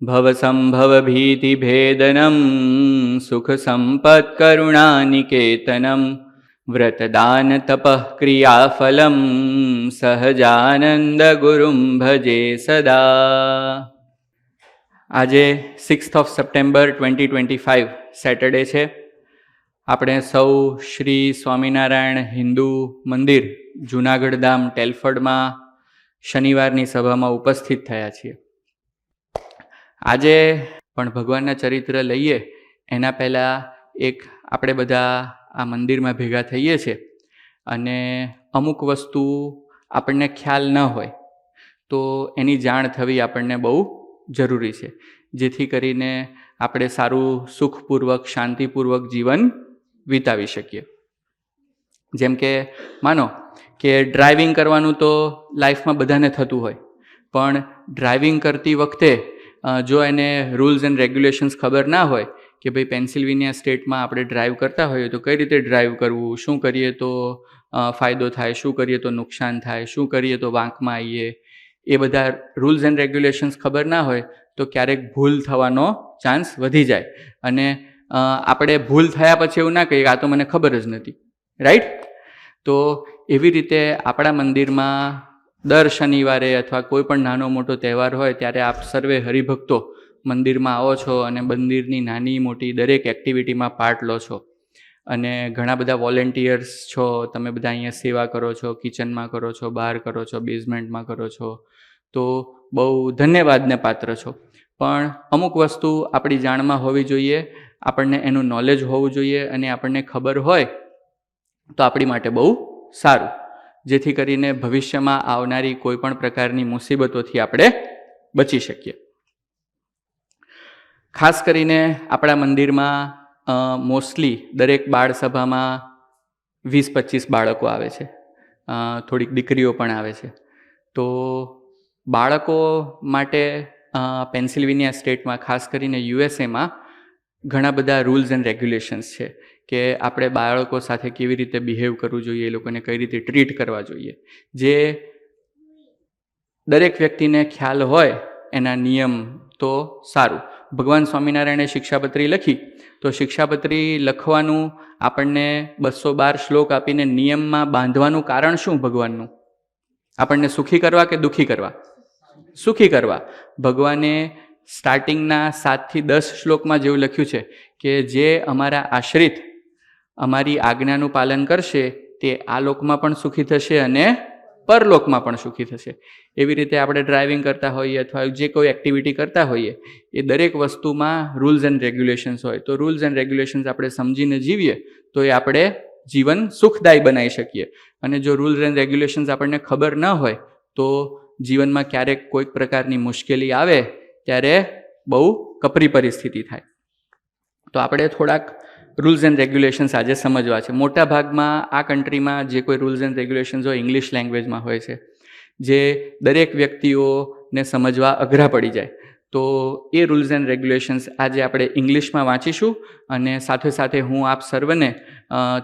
भवसम्भवभीतिभेदनं सुखसम्पत्करुणानिकेतनं व्रतदानतपः क्रियाफलं सहजानन्दगुरुं भजे सदा। આજે 6 સપ્ટેમ્બર 2025 સેટરડે છે। આપણે સૌ શ્રી સ્વામિનારાયણ હિન્દુ મંદિર જૂનાગઢ ધામ ટેલફર્ડમાં શનિવારની સભામાં ઉપસ્થિત થયા છીએ। આજે પણ ભગવાનના ચરિત્ર લઈએ એના પહેલાં એક આપણે બધા આ મંદિરમાં ભેગા થઈએ છીએ અને અમુક વસ્તુ આપણને ખ્યાલ ન હોય તો એની જાણ થવી આપણને બહુ જરૂરી છે, જેથી કરીને આપણે સારું સુખપૂર્વક શાંતિપૂર્વક જીવન વિતાવી શકીએ। જેમ કે માનો કે ડ્રાઇવિંગ કરવાનું તો લાઈફમાં બધાને થતું હોય, પણ ડ્રાઇવિંગ કરતી વખતે જો એને રૂલ્સ એન્ડ રેગ્યુલેશન્સ ખબર ના હોય કે ભાઈ પેન્સિલ્વેનિયા સ્ટેટમાં આપણે ડ્રાઈવ કરતા હોઈએ તો કઈ રીતે ડ્રાઈવ કરવું, શું કરીએ તો ફાયદો થાય, શું કરીએ તો નુકસાન થાય, શું કરીએ તો વાંકમાં આવીએ, એ બધા રૂલ્સ એન્ડ રેગ્યુલેશન્સ ખબર ના હોય તો ક્યારેક ભૂલ થવાનો ચાન્સ વધી જાય અને આપણે ભૂલ થયા પછી એવું ના કહીએ આ તો મને ખબર જ નથી, રાઈટ? તો એવી રીતે આપણા મંદિરમાં દર શનિવારે અથવા કોઈ પણ નાનો મોટો તહેવાર હોય ત્યારે આપ સર્વે હરિભક્તો મંદિરમાં આવો છો અને મંદિરની નાની મોટી દરેક એક્ટિવિટીમાં પાર્ટ લો છો અને ઘણા બધા વોલેન્ટિયર્સ છો, તમે બધા અહીંયા સેવા કરો છો, કિચનમાં કરો છો, બહાર કરો છો, બેઝમેન્ટમાં કરો છો, તો બહુ ધન્યવાદને પાત્ર છો। પણ અમુક વસ્તુ આપણી જાણમાં હોવી જોઈએ, આપણને એનું નોલેજ હોવું જોઈએ અને આપણને ખબર હોય તો આપણી માટે બહુ સારું, જેથી કરીને ભવિષ્યમાં આવનારી કોઈ પણ પ્રકારની મુસીબતોથી આપણે બચી શકીએ। ખાસ કરીને આપણા મંદિરમાં મોસ્ટલી દરેક બાળ સભામાં 20-25 બાળકો આવે છે, થોડીક દીકરીઓ પણ આવે છે। તો બાળકો માટે પેન્સિલ્વેનિયા સ્ટેટમાં ખાસ કરીને યુએસએમાં ઘણા બધા રૂલ્સ એન્ડ રેગ્યુલેશન્સ છે કે આપણે બાળકો સાથે કેવી રીતે બિહેવ કરવું જોઈએ, એ લોકોને કઈ રીતે ટ્રીટ કરવા જોઈએ, જે દરેક વ્યક્તિને ખ્યાલ હોય એના નિયમ તો સારું। ભગવાન સ્વામિનારાયણે શિક્ષાપત્રી લખી તો શિક્ષાપત્રી લખવાનું આપણને 212 શ્લોક આપીને નિયમમાં બાંધવાનું કારણ શું ભગવાનનું? આપણને સુખી કરવા કે દુઃખી કરવા? સુખી કરવા। ભગવાને સ્ટાર્ટિંગના 7 થી 10 શ્લોકમાં જેવું લખ્યું છે કે જે અમારા આશ્રિત અમારી આજ્ઞાનું પાલન કરશે તે આ લોકમાં પણ સુખી થશે અને પરલોકમાં પણ સુખી થશે। એવી રીતે આપણે ડ્રાઇવિંગ કરતા હોઈએ અથવા જે કોઈ એક્ટિવિટી કરતા હોઈએ એ દરેક વસ્તુમાં રૂલ્સ એન્ડ રેગ્યુલેશન્સ હોય, તો રૂલ્સ એન્ડ રેગ્યુલેશન્સ આપણે સમજીને જીવીએ તો એ આપણે જીવન સુખદાયી બનાવી શકીએ। અને જો રૂલ્સ એન્ડ રેગ્યુલેશન્સ આપણને ખબર ન હોય તો જીવનમાં ક્યારેક કોઈક પ્રકારની મુશ્કેલી આવે ત્યારે બહુ કપરી પરિસ્થિતિ થાય। તો આપણે થોડાક રૂલ્સ એન્ડ રેગ્યુલેશન્સ આજે સમજવા છે। મોટા ભાગમાં આ કન્ટ્રીમાં જે કોઈ રૂલ્સ એન્ડ રેગ્યુલેશન્સ હોય ઇંગ્લિશ લેંગ્વેજમાં હોય છે, જે દરેક વ્યક્તિઓને સમજવા અઘરા પડી જાય। તો એ રૂલ્સ એન્ડ રેગ્યુલેશન્સ આજે આપણે ઇંગ્લિશમાં વાંચીશું અને સાથે સાથે હું આપ સર્વને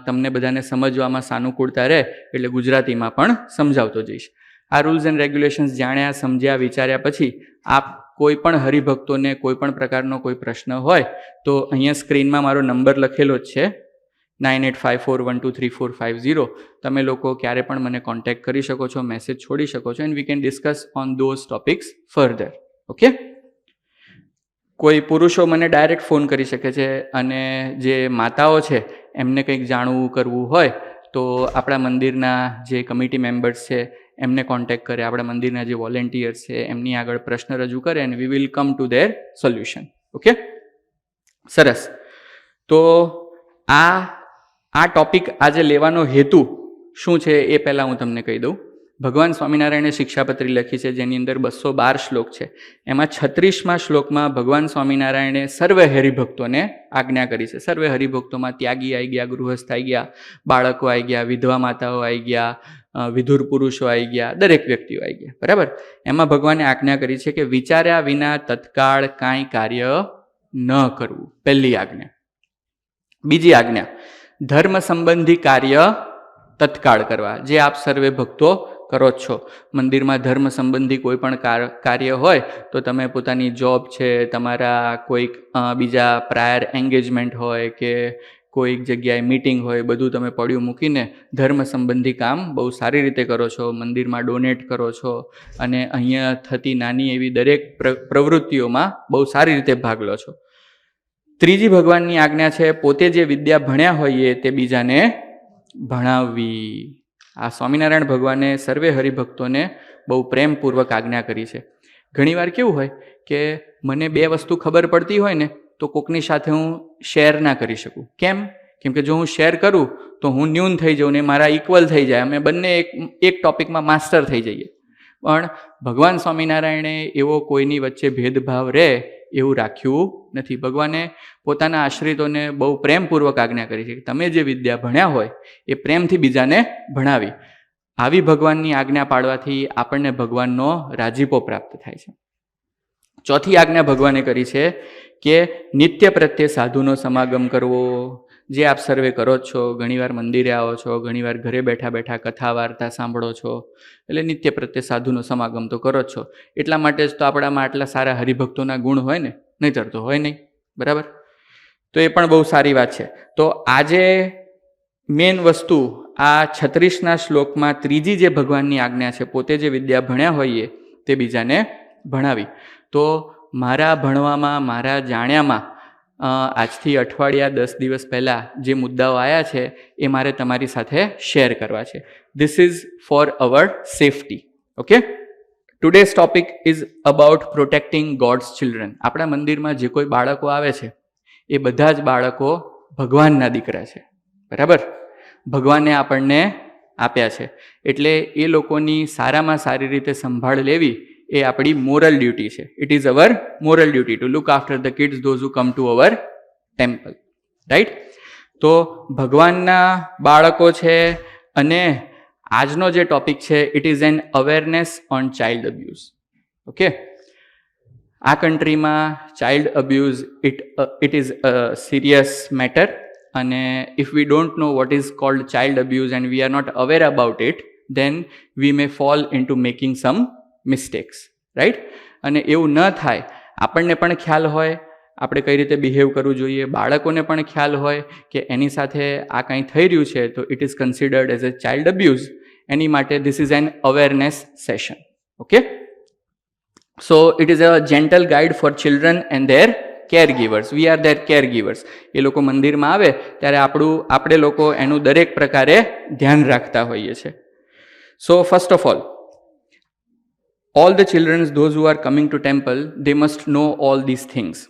તમને બધાને સમજવામાં સાનુકૂળતા રહે એટલે ગુજરાતીમાં પણ સમજાવતો જઈશ। આ રૂલ્સ એન્ડ રેગ્યુલેશન્સ જાણ્યા, સમજ્યા, વિચાર્યા પછી આપ કોઈ પણ હરિભક્તોને કોઈ પણ પ્રકારનો કોઈ પ્રશ્ન હોય તો અહીંયા સ્ક્રીનમાં મારો નંબર લખેલો જ છે 9854123450। તમે લોકો ક્યારે પણ મને કોન્ટેક્ટ કરી શકો છો, મેસેજ છોડી શકો છો and we can discuss on those topics further, okay? કોઈ પુરુષો મને ડાયરેક્ટ ફોન કરી શકે છે અને જે માતાઓ છે એમને કંઈક જાણવું કરવું હોય તો આપણા મંદિરના જે કમિટી મેમ્બર્સ છે એમને કોન્ટેક્ટ કરે, આપણા મંદિરના જે વોલેન્ટિયર્સ છે એમની આગળ પ્રશ્ન રજૂ કરે અને we will come to their solution, okay? સરસ। તો આ ટોપિક આજે લેવાનો હેતુ શું છે એ પહેલાં હું તમને કહી દઉં। ભગવાન સ્વામિનારાયણે શિક્ષાપત્રી લખી છે જેની અંદર 212 શ્લોક છે, એમાં 36મા શ્લોકમાં ભગવાન સ્વામિનારાયણે સર્વે હરિભક્તોને આજ્ઞા કરી છે। સર્વે હરિભક્તોમાં ત્યાગી આવી ગયા, ગૃહસ્થ આવી ગયા, બાળકો આવી ગયા, વિધવા માતાઓ આવી ગયા, વિધુર પુરુષો આવી ગયા, દરેક વ્યક્તિઓ આવી ગયા, બરાબર? એમાં ભગવાને આજ્ઞા કરી છે કે વિચાર્યા વિના તત્કાળ કાંઈ કાર્ય ન કરવું, પહેલી આજ્ઞા। બીજી આજ્ઞા, ધર્મ સંબંધી કાર્ય તત્કાળ કરવા, જે આપ સર્વે ભક્તો કરો જ છો. મંદિરમાં ધર્મ સંબંધી કોઈ પણ કાર્ય હોય તો તમે પોતાની જોબ છે, તમારા કોઈક બીજા પ્રાયર એન્ગેજમેન્ટ હોય કે કોઈક જગ્યાએ મીટિંગ હોય, બધું તમે પડ્યું મૂકીને ધર્મ સંબંધી કામ બહુ સારી રીતે કરો છો. મંદિરમાં ડોનેટ કરો છો અને અહીંયા થતી નાની એવી દરેક પ્રવૃત્તિઓમાં બહુ સારી રીતે ભાગ લો છો. ત્રીજી ભગવાનની આજ્ઞા છે, પોતે જે વિદ્યા ભણ્યા હોઈએ તે બીજાને ભણાવવી. આ સ્વામિનારાયણ ભગવાને સર્વે હરિભક્તોને બહુ પ્રેમપૂર્વક આજ્ઞા કરી છે. ઘણીવાર કેવું હોય કે મને 2 વસ્તુ ખબર પડતી હોય ને તો કોકની સાથે હું શેર ના કરી શકું. કેમ? કેમ કે જો હું શેર કરું તો હું ન્યૂન થઈ જાઉં ને મારા ઇક્વલ થઈ જાય, અમે બંને એક ટોપિકમાં માસ્ટર થઈ જઈએ. પણ ભગવાન સ્વામિનારાયણે એવો કોઈની વચ્ચે ભેદભાવ રહે એવું રાખ્યું નથી. ભગવાને પોતાના આશ્રિતોને બહુ પ્રેમપૂર્વક આજ્ઞા કરી છે કે તમે જે વિદ્યા ભણ્યા હોય એ પ્રેમથી બીજાને ભણાવી. આવી ભગવાનની આજ્ઞા પાળવાથી આપણને ભગવાનનો રાજીપો પ્રાપ્ત થાય છે. ચોથી આજ્ઞા ભગવાને કરી છે કે નિત્ય પ્રત્યે સાધુનો સમાગમ કરવો. જે આપ સર્વે કરો જ છો, ઘણીવાર મંદિરે આવો છો, ઘણીવાર ઘરે બેઠા બેઠા કથા વાર્તા સાંભળો છો, એટલે નિત્ય પ્રત્યે સાધુનો સમાગમ તો કરો જ છો. એટલા માટે જ તો આપણામાં આટલા સારા હરિભક્તોના ગુણ હોય ને, નહીંતર તો હોય નહીં. બરાબર? તો એ પણ બહુ સારી વાત છે. તો આજે મેઇન વસ્તુ આ 36ના શ્લોકમાં ત્રીજી જે ભગવાનની આજ્ઞા છે, પોતે જે વિદ્યા ભણ્યા હોઈએ તે બીજાને ભણાવી. તો મારા ભણવામાં, મારા જાણ્યામાં આજથી અઠવાડિયા 10 દિવસ પહેલાં જે મુદ્દાઓ આવ્યા છે એ મારે તમારી સાથે શેર કરવા છે. This is for our safety. Okay, today's topic is about protecting God's children. આપણા મંદિરમાં જે કોઈ બાળકો આવે છે એ બધા જ બાળકો ભગવાનના દીકરા છે. બરાબર? ભગવાને આપણને આપ્યા છે, એટલે એ લોકોની સારામાં સારી રીતે સંભાળ લેવી એ આપણી મોરલ ડ્યુટી છે. It is our moral duty to look after the kids those who come to our temple. Right? તો ભગવાનના બાળકો છે. અને આજનો જે ટોપિક છે, it is an awareness on child abuse. Okay, આ કન્ટ્રીમાં child abuse it is a serious matter. અને if we don't know what is called child abuse and we are not aware about it, then we may fall into making some mistakes. Right? અને એવું ન થાય, આપણને પણ ખ્યાલ હોય આપણે કઈ રીતે બિહેવ કરવું જોઈએ, બાળકોને પણ ખ્યાલ હોય કે એની સાથે આ કંઈ થઈ રહ્યું છે તો it is considered as a child abuse. એની માટે this is an awareness session. Okay, so it is a gentle guide for children and their caregivers. We are their caregivers. એ લોકો મંદિરમાં આવે ત્યારે આપણે લોકો એનું દરેક પ્રકારે ધ્યાન રાખતા હોઈએ છીએ. So first of all the children, those who are coming to temple, they must know all these things.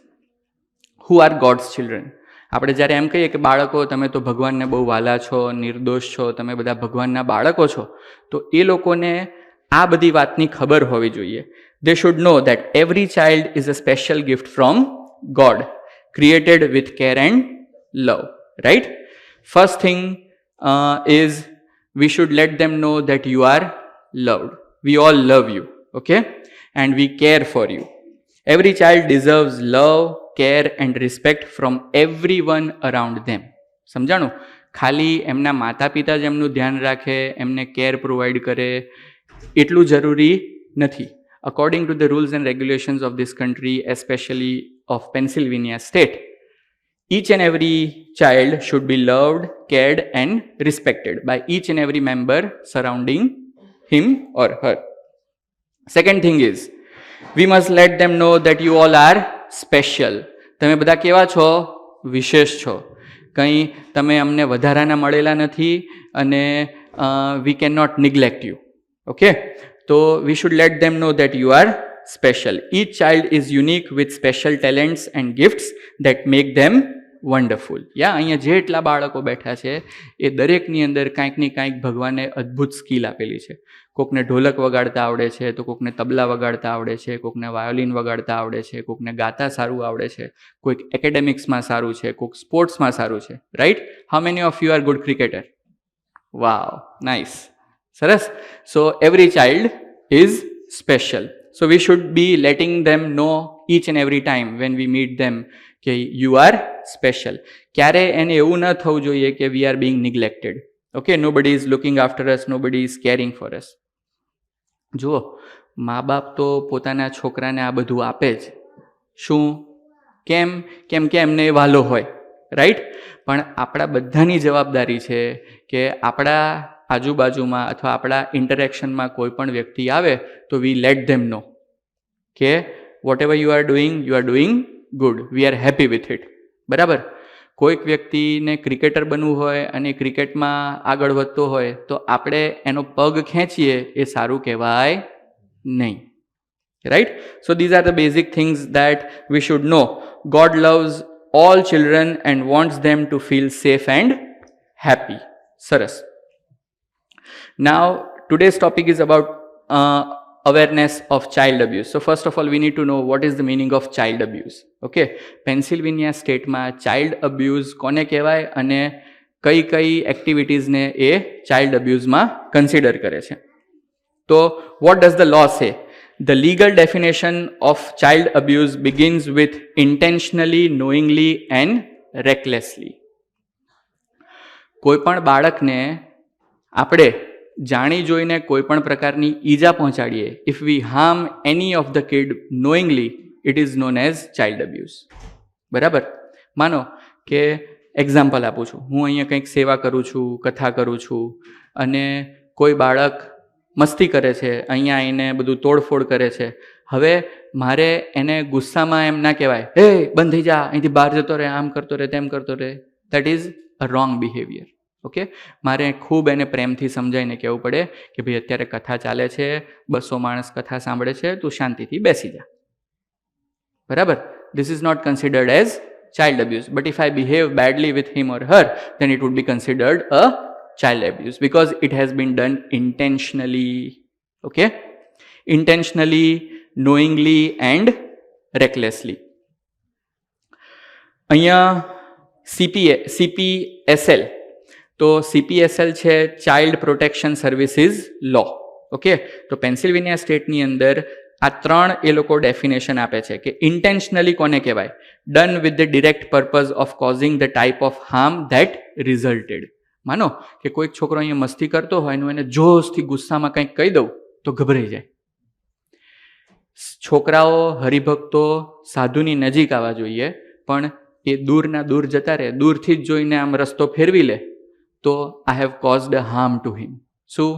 Who are God's children? આપણે જ્યારે એમ કહીએ કે બાળકો, તમે તો ભગવાનને બહુ વાલા છો, નિર્દોષ છો, તમે બધા ભગવાનના બાળકો છો, તો એ લોકોને આ બધી વાતની ખબર હોવી જોઈએ. They should know that every child is a special gift from God, created with care and love. Right? First thing is we should let them know that you are loved. We all love you. Okay? And we care for you. Every child deserves love, care and respect from everyone around them. સમજાણું? ખાલી એમના માતા પિતા જ એમનું ધ્યાન રાખે, એમને કેર પ્રોવાઈડ કરે એટલું જરૂરી નથી. According to the rules and regulations of this country, especially of Pennsylvania state, each and every child should be loved, cared and respected by each and every member surrounding him or her. Second thing is, we must let them know that you all are special. તમે બધા કેવા છો? વિશેષ છો. કંઈ તમે અમને વધારાના મળેલા નથી અને we cannot neglect you. Okay? So we should let them know that you are special. Each child is unique with special talents and gifts that make them wonderful. અહીંયા જેટલા બાળકો બેઠા છે એ દરેકની અંદર કાંઈકની કાંઈક ભગવાને અદ્ભુત સ્કિલ આપેલી છે. કોકને ઢોલક વગાડતા આવડે છે, તો કોકને તબલા વગાડતા આવડે છે, કોકને વાયોલિન વગાડતા આવડે છે, કોકને ગાતા સારું આવડે છે, કોઈક એકેડેમિક્સમાં સારું છે, કોઈક સ્પોર્ટ્સમાં સારું છે. Right? How many of you are good cricketer? Wow, nice, સરસ. So every child is special. So we should be letting them know each and every time when we meet them કે you are special. ક્યારે એને એવું ન થવું જોઈએ કે we are being neglected. Okay, nobody is looking after us, nobody is caring for us. જુઓ, મા બાપ તો પોતાના છોકરાને આ બધું આપે જ. શું? કેમ કે એમને વાલો હોય, રાઈટ? પણ આપણા બધાની જવાબદારી છે કે આપણા આજુબાજુમાં અથવા આપણા ઇન્ટરેક્શનમાં કોઈ પણ વ્યક્તિ આવે તો વી લેટ ધેમ નો કે whatever you are doing good, we are happy with it. બરાબર? કોઈક વ્યક્તિને ક્રિકેટર બનવું હોય અને ક્રિકેટમાં આગળ વધતો હોય તો આપણે એનો પગ ખેંચીએ એ સારું કહેવાય નહીં, right? So these are the basic things that we should know. God loves all children and wants them to feel safe and happy. સરસ. Now today's topic is about awareness of child abuse. So first of all we need to know what is the meaning of child abuse. Okay, Pennsylvania સ્ટેટમાં child abuse કોને કહેવાય અને કઈ એક્ટિવિટીઝને એ child અબ્યુઝમાં consider કરે છે. તો what does the law say? The legal definition of child abuse begins with intentionally, knowingly and recklessly. કોઈ પણ બાળકને આપણે જાણી જોઈને કોઈ પણ પ્રકારની ઈજા પહોંચાડીએ, if we harm any of the kid knowingly, it is known as child abuse. બરાબર? માનો કે એક્ઝામ્પલ આપું છું, હું અહીંયા કંઈક સેવા કરું છું, કથા કરું છું અને કોઈ બાળક મસ્તી કરે છે, અહીંયા આવીને બધું તોડફોડ કરે છે. હવે મારે એને ગુસ્સામાં એમ ના કહેવાય, હે બંધ થઈ જા, અહીંથી બહાર જતો રહે, આમ કરતો રહે, તેમ કરતો રહે. That is a wrong behaviour. Okay, મારે ખૂબ એને પ્રેમથી સમજાવીને કહેવું પડે કે ભાઈ અત્યારે કથા ચાલે છે, 200 માણસ કથા સાંભળે છે, તું શાંતિથી બેસી જા. બરાબર? This is not considered as child abuse. But if I behave badly with him or her, then it would be considered a child abuse because it has been done intentionally. Okay? Intentionally, knowingly and recklessly. અહીંયા CPSL. તો CPSL છે child protection services લો. Okay, તો Pennsylvania સ્ટેટની અંદર આ 3 એ લોકો definition આપે છે કે ઇન્ટેન્શનલી કોને કહેવાય? Done with the direct purpose of causing the type of harm that resulted. માનો કે કોઈક છોકરો અહીંયા મસ્તી કરતો હોય અને એને જોશથી ગુસ્સામાં કંઈક કહી દઉં તો ગભરાઈ જાય. છોકરાઓ, હરિભક્તો સાધુની નજીક આવવા જોઈએ, પણ એ દૂરના દૂર જતા રહે, દૂરથી જ જોઈને આમ રસ્તો ફેરવી લે તો I have caused a harm to him. શું?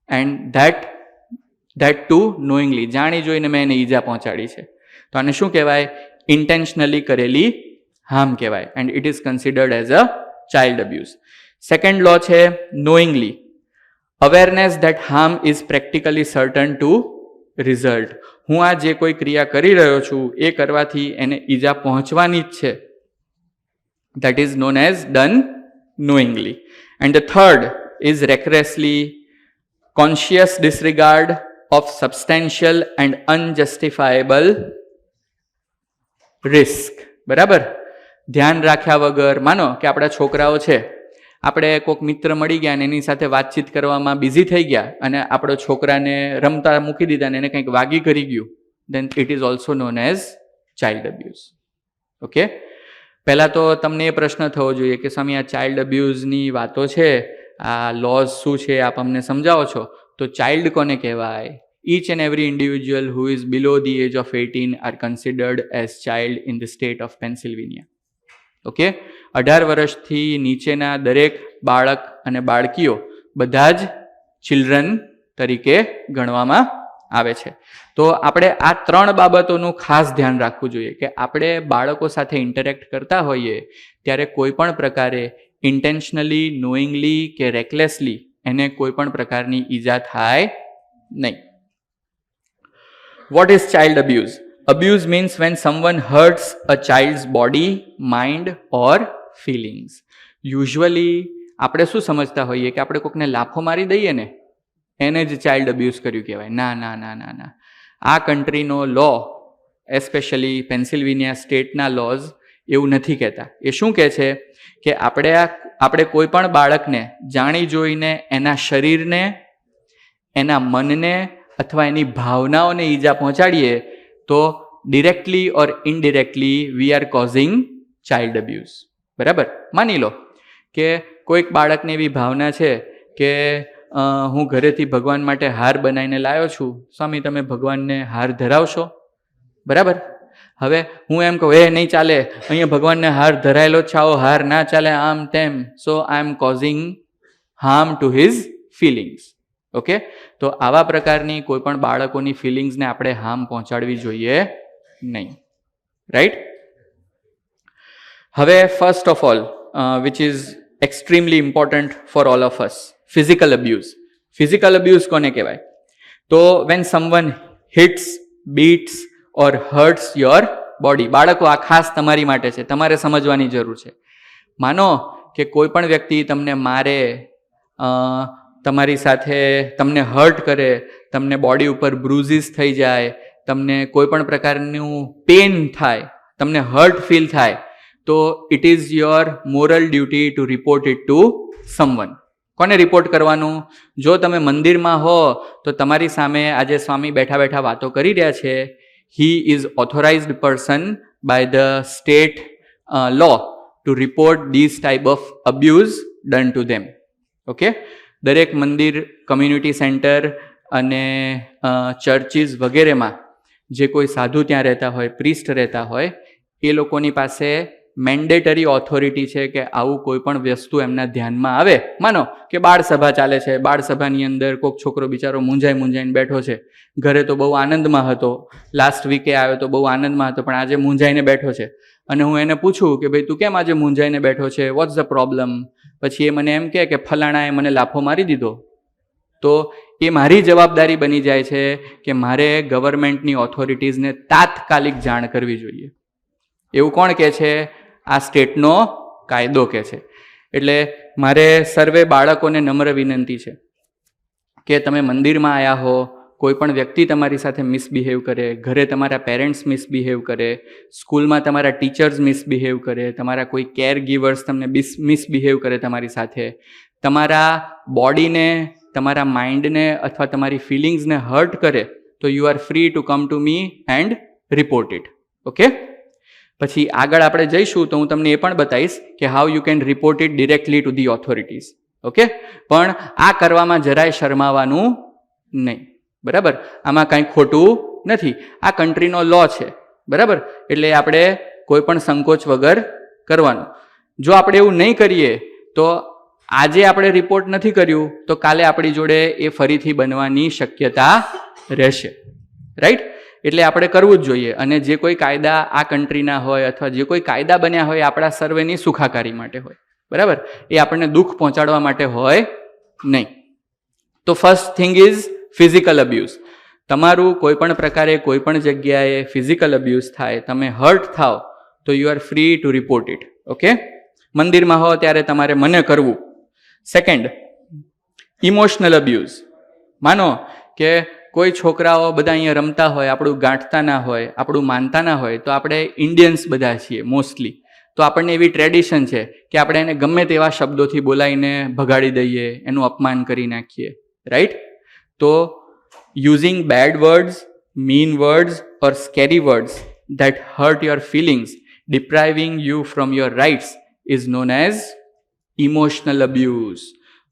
એન્ડ ધેટ ટુ નોઈંગલી, જાણી જોઈને મેં એને ઈજા પહોંચાડી છે. તો આને શું કહેવાય? ઇન્ટેન્શનલી કરેલી હાર્મ કહેવાય and it is considered as a child abuse. Second law છે knowingly. Awareness that harm is practically certain to result. હું આ જે કોઈ ક્રિયા કરી રહ્યો છું એ કરવાથી એને ઈજા પહોંચવાની જ છે. That is known as done knowingly. And the third is recklessly, conscious disregard of substantial and unjustifiable risk. બરાબર? ધ્યાન રાખ્યા વગર, માનો કે આપણા છોકરાઓ છે, આપણે કોઈક મિત્ર મળી ગયા અને એની સાથે વાતચીત કરવામાં બિઝી થઈ ગયા અને આપણો છોકરાને રમતા મૂકી દીધા અને એને કંઈક વાગી કરી ગયું, then it is also known as child abuse. Okay, પહેલાં તો તમને એ પ્રશ્ન થવો જોઈએ કે સ્વામી આ ચાઇલ્ડ અબ્યુઝની વાતો છે, આ લોઝ શું છે, આપ અમને સમજાવો છો. તો ચાઇલ્ડ કોને કહેવાય? Each and every individual who is below the age of 18 are considered as child in the state of Pennsylvania. Okay, 18 વર્ષથી નીચેના દરેક બાળક અને બાળકીઓ બધા જ ચિલ્ડ્રન તરીકે ગણવામાં આવે છે. તો આપણે આ 3 બાબતોનું ખાસ ધ્યાન રાખવું જોઈએ કે આપણે બાળકો સાથે ઇન્ટરેક્ટ કરતા હોઈએ ત્યારે કોઈ પણ પ્રકારે ઇન્ટેન્શનલી, નોઈંગલી કે રેકલેસલી એને કોઈ પણ પ્રકારની ઈજા થાય નહીં. What is child abuse? Abuse means when someone hurts a child's body, mind or feelings. Usually આપણે શું સમજતા હોઈએ કે આપણે કોઈકને લાફો મારી દઈએ ને એને જ ચાઇલ્ડ અબ્યુઝ કર્યું કહેવાય. ના ના ના ના ના, આ કન્ટ્રીનો લો, એસ્પેશિયલી પેન્સિલ્વેનિયા સ્ટેટના લોઝ એવું નથી કહેતા. એ શું કહે છે કે આપણે કોઈ પણ બાળકને જાણી જોઈને એના શરીરને, એના મનને અથવા એની ભાવનાઓને ઈજા પહોંચાડીએ તો directly or indirectly we are causing child abuse. બરાબર? માની લો કે કોઈક બાળકને એવી ભાવના છે કે હું ઘરેથી ભગવાન માટે હાર બનાવીને લાવ્યો છું, સ્વામી તમે ભગવાનને હાર ધરાવશો? બરાબર. હવે હું એમ કહું એ નહીં ચાલે, અહીંયા ભગવાનને હાર ધરાયેલો જ છે, આવો હાર ના ચાલે, આમ તેમ, so I am causing harm to his feelings. Okay, તો આવા પ્રકારની કોઈ પણ બાળકોની ફિલિંગ્સને આપણે હાર્મ પહોંચાડવી જોઈએ નહીં. રાઈટ. હવે first of all which is extremely important for all of us, physical abuse. Physical abuse કોને કહેવાય? તો when someone hits, beats or hurts your body. બાળકો, આ ખાસ તમારી માટે છે, તમારે સમજવાની જરૂર છે. માનો કે કોઈ પણ વ્યક્તિ તમને મારે, તમારી સાથે તમને હર્ટ કરે, તમને બોડી ઉપર બ્રુઝીસ થઈ જાય, તમને કોઈ પણ પ્રકારનું પેન થાય, તમને હર્ટ ફીલ થાય, તો it is your moral duty two report it to someone. કોને રિપોર્ટ કરવાનું? જો તમે મંદિરમાં હો તો તમારી સામે આજે સ્વામી બેઠા બેઠા વાતો કરી રહ્યા છે, he is authorized person by the state law to report these type of abuse done to them. Okay, દરેક મંદિર, કમ્યુનિટી સેન્ટર અને ચર્ચીસ વગેરેમાં જે કોઈ સાધુ ત્યાં રહેતા હોય, પ્રિસ્ટ રહેતા હોય, એ લોકોની પાસે મેન્ડેટરી ઓથોરિટી છે કે આવું કોઈ પણ વસ્તુ એમના ધ્યાનમાં આવે. માનો કે બાળ સભા ચાલે છે, બાળ સભાની અંદર કોઈક છોકરો બિચારો મૂંઝાઈને બેઠો છે, ઘરે તો બહુ આનંદમાં હતો, લાસ્ટ વીકે આવ્યો તો બહુ આનંદમાં હતો, પણ આજે મૂંઝાઈને બેઠો છે, અને હું એને પૂછું કે ભાઈ તું કેમ આજે મૂંઝાઈને બેઠો છે, વોટ્સ ધ પ્રોબ્લેમ? પછી એ મને એમ કહે કે ફલાણાએ મને લાફો મારી દીધો. તો એ મારી જવાબદારી બની જાય છે કે મારે ગવર્મેન્ટની ઓથોરિટીઝને તાત્કાલિક જાણ કરવી જોઈએ. એવું કોણ કહે છે? આ સ્ટેટનો કાયદો કહે છે. એટલે મારે સર્વે બાળકોને નમ્ર વિનંતી છે કે તમે મંદિરમાં આવ્યા હો, કોઈ પણ વ્યક્તિ તમારી સાથે મિસબિહેવ કરે, ઘરે તમારા પેરેન્ટ્સ મિસબિહેવ કરે, સ્કૂલમાં તમારા ટીચર્સ મિસબિહેવ કરે, તમારા કોઈ કેર ગીવર્સ તમને મિસબિહેવ કરે તમારી સાથે, તમારા બોડીને, તમારા માઇન્ડને અથવા તમારી ફિલિંગ્સને હર્ટ કરે, તો you are free to come to me and report it. Okay, પછી આગળ આપણે જઈશું તો હું તમને એ પણ બતાવીશ કે how you can report it directly to the authorities. Okay, પણ આ કરવામાં જરાય શરમાવાનું નહીં. બરાબર, આમાં કંઈ ખોટું નથી, આ કન્ટ્રીનો લો છે. બરાબર, એટલે આપણે કોઈ પણ સંકોચ વગર કરવાનું. જો આપણે એવું નહીં કરીએ તો આજે આપણે રિપોર્ટ નથી કર્યું તો કાલે આપણી જોડે એ ફરીથી બનવાની શક્યતા રહેશે. રાઈટ, એટલે આપણે કરવું જ જોઈએ. અને જે કોઈ કાયદા આ કન્ટ્રીના હોય અથવા જે કોઈ કાયદા બન્યા હોય આપણા સર્વેની સુખાકારી માટે હોય. બરાબર, એ આપણને દુઃખ પહોંચાડવા માટે હોય નહીં. તો first thing is physical abuse. તમારું કોઈ પણ પ્રકારે કોઈ પણ જગ્યાએ ફિઝિકલ અબ્યુઝ થાય, તમે હર્ટ થાવ, તો you are free two report it. Okay, મંદિરમાં હો ત્યારે તમારે મને કરવું. Second, emotional abuse. માનો કે કોઈ છોકરાઓ બધા અહીંયા રમતા હોય, આપણું ગાંઠતા ના હોય, આપણું માનતા ના હોય, તો આપણે ઇન્ડિયન્સ બધા છીએ મોસ્ટલી, તો આપણને એવી ટ્રેડિશન છે કે આપણે એને ગમે તેવા શબ્દોથી બોલાવીને ભગાડી દઈએ, એનું અપમાન કરી નાખીએ. રાઈટ, તો using bad words, mean words or scary words that hurt your feelings, depriving you from your rights is known as emotional abuse.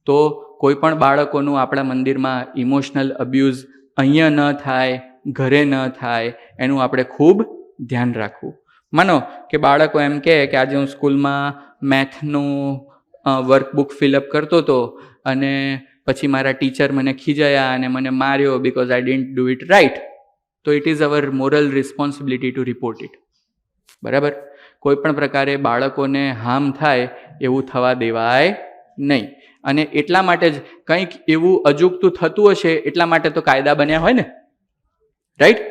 તો કોઈ પણ બાળકોનું આપણા મંદિરમાં ઇમોશનલ અબ્યુઝ અહીંયા ન થાય, ઘરે ન થાય, એનું આપણે ખૂબ ધ્યાન રાખવું. માનો કે બાળકો એમ કહે કે આજે હું સ્કૂલમાં મેથનું વર્કબુક ફિલઅપ કરતો હતો અને પછી મારા ટીચર મને ખીજાયા અને મને માર્યો because I didn't do it right. તો it is our moral responsibility to report it. બરાબર, કોઈ પણ પ્રકારે બાળકોને હાર્મ થાય એવું થવા દેવાય નહીં. અને એટલા માટે જ કંઈક એવું અજુગતું થતું હશે એટલા માટે તો કાયદા બન્યા હોય ને. રાઈટ,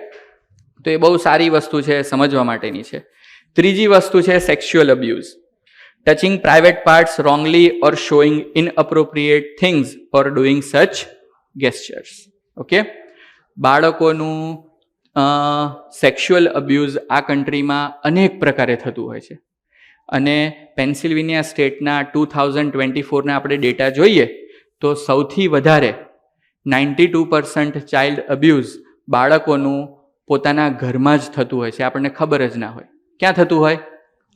તો એ બહુ સારી વસ્તુ છે, સમજવા માટેની છે. ત્રીજી વસ્તુ છે sexual abuse. Touching private parts wrongly or showing inappropriate things or doing such gestures. Okay, બાળકોનું સેક્સ્યુઅલ અબ્યુઝ આ કન્ટ્રીમાં અનેક પ્રકારે થતું હોય છે. અને પેન્સિલ્વેનિયા સ્ટેટના 2024ના આપણે ડેટા જોઈએ તો સૌથી વધારે 92% ચાઇલ્ડ અબ્યુઝ બાળકોનું પોતાના ઘરમાં જ થતું હોય છે. આપણને ખબર જ ના હોય ક્યાં થતું હોય.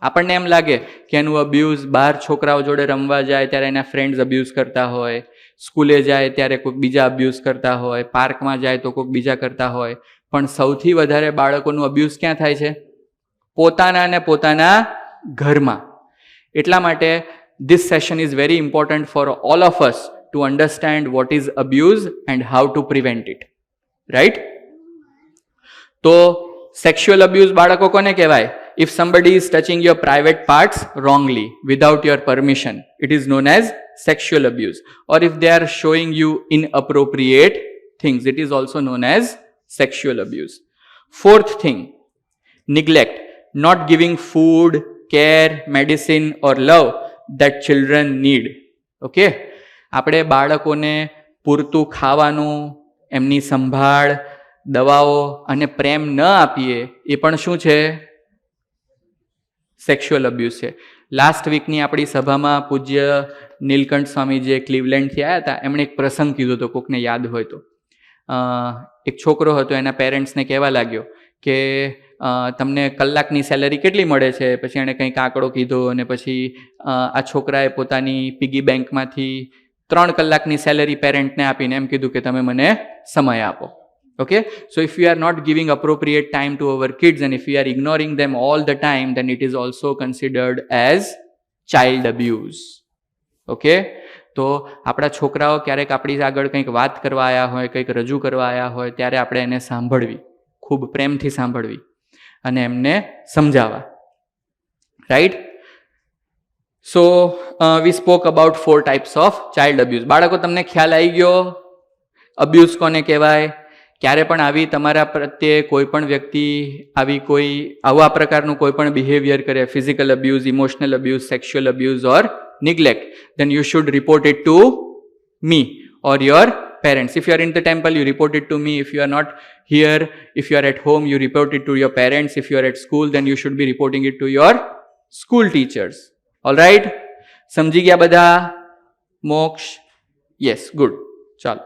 આપણને એમ લાગે કે એનું અબ્યુઝ બહાર છોકરાઓ જોડે રમવા જાય ત્યારે એના ફ્રેન્ડ્સ અબ્યુઝ કરતા હોય, સ્કૂલે જાય ત્યારે કોઈક બીજા અબ્યુઝ કરતા હોય, પાર્કમાં જાય તો કોઈક બીજા કરતા હોય, પણ સૌથી વધારે બાળકોનું અબ્યુઝ ક્યાં થાય છે? પોતાના ને પોતાના ઘરમાં. એટલા માટે this session is very important for all of us to understand what is abuse and how to prevent it. Right? તો sexual abuse બાળકો કોને કહેવાય? If somebody is touching your private parts wrongly without your permission, it is known as sexual abuse. Or if they are showing you inappropriate things, it is also known as sexual abuse. Fourth thing, neglect. Not giving food, care, medicine or love that children need. Okay? આપણે બાળકોને પૂરતું ખાવાનું, એમની સંભાળ, દવાઓ અને પ્રેમ ન આપીએ એ પણ શું છે? સેક્સ્યુઅલ અબ્યુઝ છે. લાસ્ટ વીકની આપણી સભામાં પૂજ્ય નીલકંઠ સ્વામી જે ક્લિવલેન્ડથી આવ્યા હતા, એમણે એક પ્રસંગ કીધો હતો, કોકને યાદ હોય તો. એક છોકરો હતો, એના પેરેન્ટ્સને કહેવા લાગ્યો કે તમને કલાકની સેલરી કેટલી મળે છે? પછી એણે કંઈક આંકડો કીધો અને પછી આ છોકરાએ પોતાની પિગી બેંકમાંથી 3 કલાકની સેલરી પેરેન્ટને આપીને એમ કીધું કે તમે મને સમય આપો. Okay, so if we are not giving appropriate time to our kids and if we are ignoring them all the time, then it is also considered as child abuse. Okay, તો આપણા છોકરાઓ ક્યારેક આપણી આગળ કંઈક વાત કરવા આવ્યા હોય, કંઈક રજૂ કરવા આવ્યા હોય, ત્યારે આપણે એને સાંભળવી, ખૂબ પ્રેમથી સાંભળવી અને એમને સમજાવવા. Right? So we spoke about 4 types of child abuse. બાળકો, તમને ખ્યાલ આવી ગયો અબ્યુઝ કોને કહેવાય? ક્યારે પણ આવી તમારા પ્રત્યે કોઈ પણ વ્યક્તિ આવા પ્રકારનું કોઈ પણ બિહેવિયર કરે, physical abuse, emotional abuse, sexual abuse or neglect, then you should report it to me or your parents. If you are in the temple, you report it to me. If you are not here, if you are at home, you report it to your parents. If you are at school, then you should be reporting it to your school teachers. All right? સમજી ગયા બધા? મોક્ષ? Yes, good. ચાલો.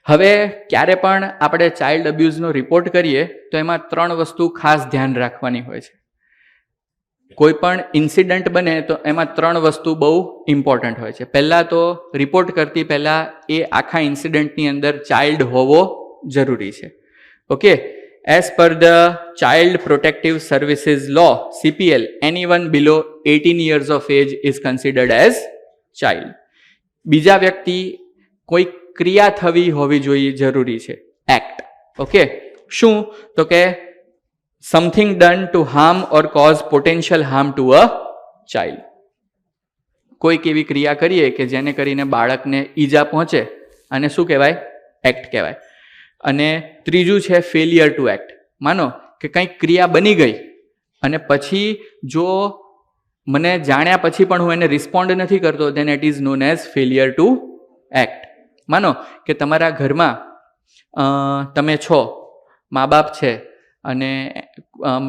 હવે ક્યારે પણ આપણે child અબ્યુઝનો report કરીએ તો એમાં 3 વસ્તુ ખાસ ધ્યાન રાખવાની હોય છે. કોઈ પણ ઇન્સિડન્ટ બને તો એમાં 3 વસ્તુ બહુ ઇમ્પોર્ટન્ટ હોય છે. પહેલાં તો રિપોર્ટ કરતી પહેલાં એ આખા ઇન્સિડન્ટની અંદર ચાઇલ્ડ હોવો જરૂરી છે. Okay? As per the child protective services law, CPL, anyone below 18 years of age is considered as child. બીજા વ્યક્તિ કોઈ ક્રિયા થવી હોવી જોઈએ જરૂરી છે, એક્ટ. ઓકે? શું? તો કે something done to harm or cause potential harm to a child. કોઈક એવી ક્રિયા કરીએ કે જેને કરીને બાળકને ઈજા પહોંચે અને શું કહેવાય? એક્ટ કહેવાય. અને ત્રીજું છે ફેલિયર ટુ એક્ટ. માનો કે કંઈક ક્રિયા બની ગઈ અને પછી જો મને જાણ્યા પછી પણ હું એને રિસ્પોન્ડ નથી કરતો, then it is known as failure to act. માનો કે તમારા ઘરમાં તમે છો, મા બાપ છે અને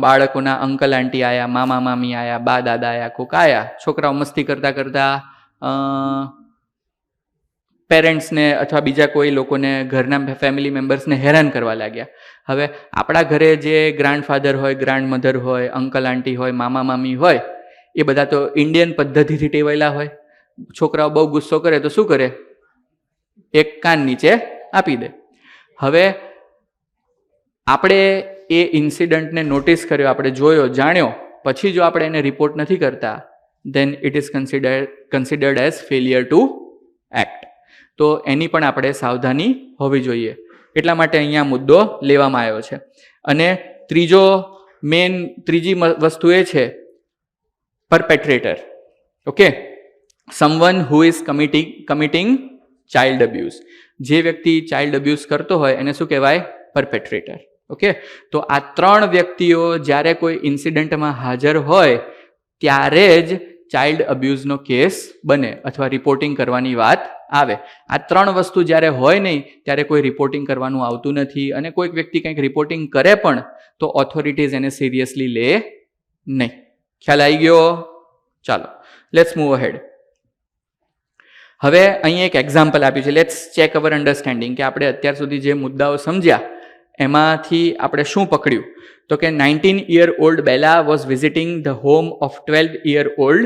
બાળકોના અંકલ આંટી આયા, મામા મામી આયા, બા દાદા આયા, કોક આયા, છોકરાઓ મસ્તી કરતા કરતા પેરેન્ટ્સને અથવા બીજા કોઈ લોકોને, ઘરના ફેમિલી મેમ્બર્સને હેરાન કરવા લાગ્યા. હવે આપણા ઘરે જે ગ્રાન્ડફાધર હોય, ગ્રાન્ડમધર હોય, અંકલ આંટી હોય, મામા મામી હોય, એ બધા તો ઇન્ડિયન પદ્ધતિથી ટેવાયેલા હોય. છોકરાઓ બહુ ગુસ્સો કરે તો શું કરે? એક કાન નીચે આપી દે. હવે આપણે એ ઇન્સિડન્ટને નોટિસ કર્યો, આપણે જોયો, જાણ્યો, પછી જો આપણે એને રિપોર્ટ નથી કરતા, then it is considered as failure to act. તો એની પણ આપણે સાવધાની હોવી જોઈએ. એટલા માટે અહીંયા મુદ્દો લેવામાં આવ્યો છે. અને ત્રીજી વસ્તુ એ છે perpetrator. Okay? someone who is committing child abuse. જે વ્યક્તિ ચાઇલ્ડ અબ્યુઝ કરતો હોય એને શું કહેવાય? perpetrator. ઓકે? તો આ 3 વ્યક્તિઓ જ્યારે કોઈ ઇન્સિડન્ટમાં હાજર હોય ત્યારે જ ચાઇલ્ડ અબ્યુઝનો કેસ બને અથવા રિપોર્ટિંગ કરવાની વાત આવે. આ 3 વસ્તુ જ્યારે હોય નહીં ત્યારે કોઈ રિપોર્ટિંગ કરવાનું આવતું નથી. અને કોઈક વ્યક્તિ કંઈક રિપોર્ટિંગ કરે પણ તો ઓથોરિટીઝ એને સિરિયસલી લે નહીં. ખ્યાલ આવી ગયો? ચાલો, લેટ્સ મૂવ અહેડ. હવે અહીં એક એક્ઝામ્પલ આપ્યું છે. લેટ્સ ચેક અવર અન્ડરસ્ટેન્ડિંગ કે આપણે અત્યાર સુધી જે મુદ્દાઓ સમજ્યા એમાંથી આપણે શું પકડ્યું. તો કે 19-year-old Bella was visiting the home of 12-year-old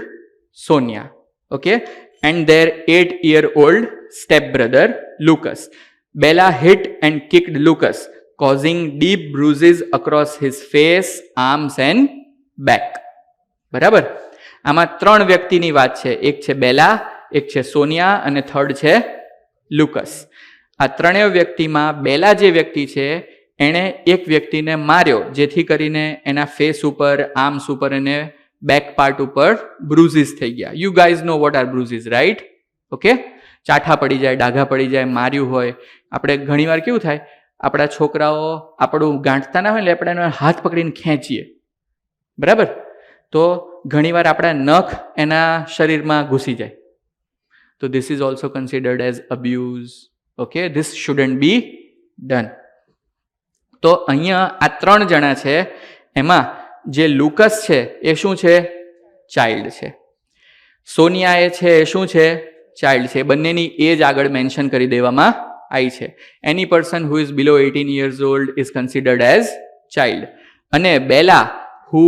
Sonia. Okay? and their 8-year-old stepbrother Lucas. Bella hit and kicked Lucas, causing deep bruises across his face, arms and back. બરાબર? આમાં 3 વ્યક્તિની વાત છે. એક છે બેલા, એક છે સોનિયા અને થર્ડ છે લુકસ. આ ત્રણેય વ્યક્તિમાં બેલા જે વ્યક્તિ છે એણે એક વ્યક્તિને માર્યો, જેથી કરીને એના ફેસ ઉપર, આર્મ્સ ઉપર અને બેક પાર્ટ ઉપર બ્રુઝીસ થઈ ગયા. You guys know what are bruises, right? Okay, ચાઠા પડી જાય, ડાઘા પડી જાય, માર્યું હોય. આપણે ઘણીવાર કેવું થાય, આપણા છોકરાઓ આપણું ગાંઠતા ના હોય એટલે આપણે એનો હાથ પકડીને ખેંચીએ, બરાબર? તો ઘણીવાર આપણા નખ એના શરીરમાં ઘૂસી જાય. તો this is also considered as abuse. Okay, this shouldn't B done. તો અહીંયા આ 3 જણા છે, એમાં જે લુકસ છે એ શું છે? ચાઇલ્ડ છે. સોનિયા એ છે એ શું છે? ચાઇલ્ડ છે. બંનેની એજ આગળ મેન્શન કરી દેવામાં આવી છે. Any person who is below 18 years old is considered as child. અને બેલા who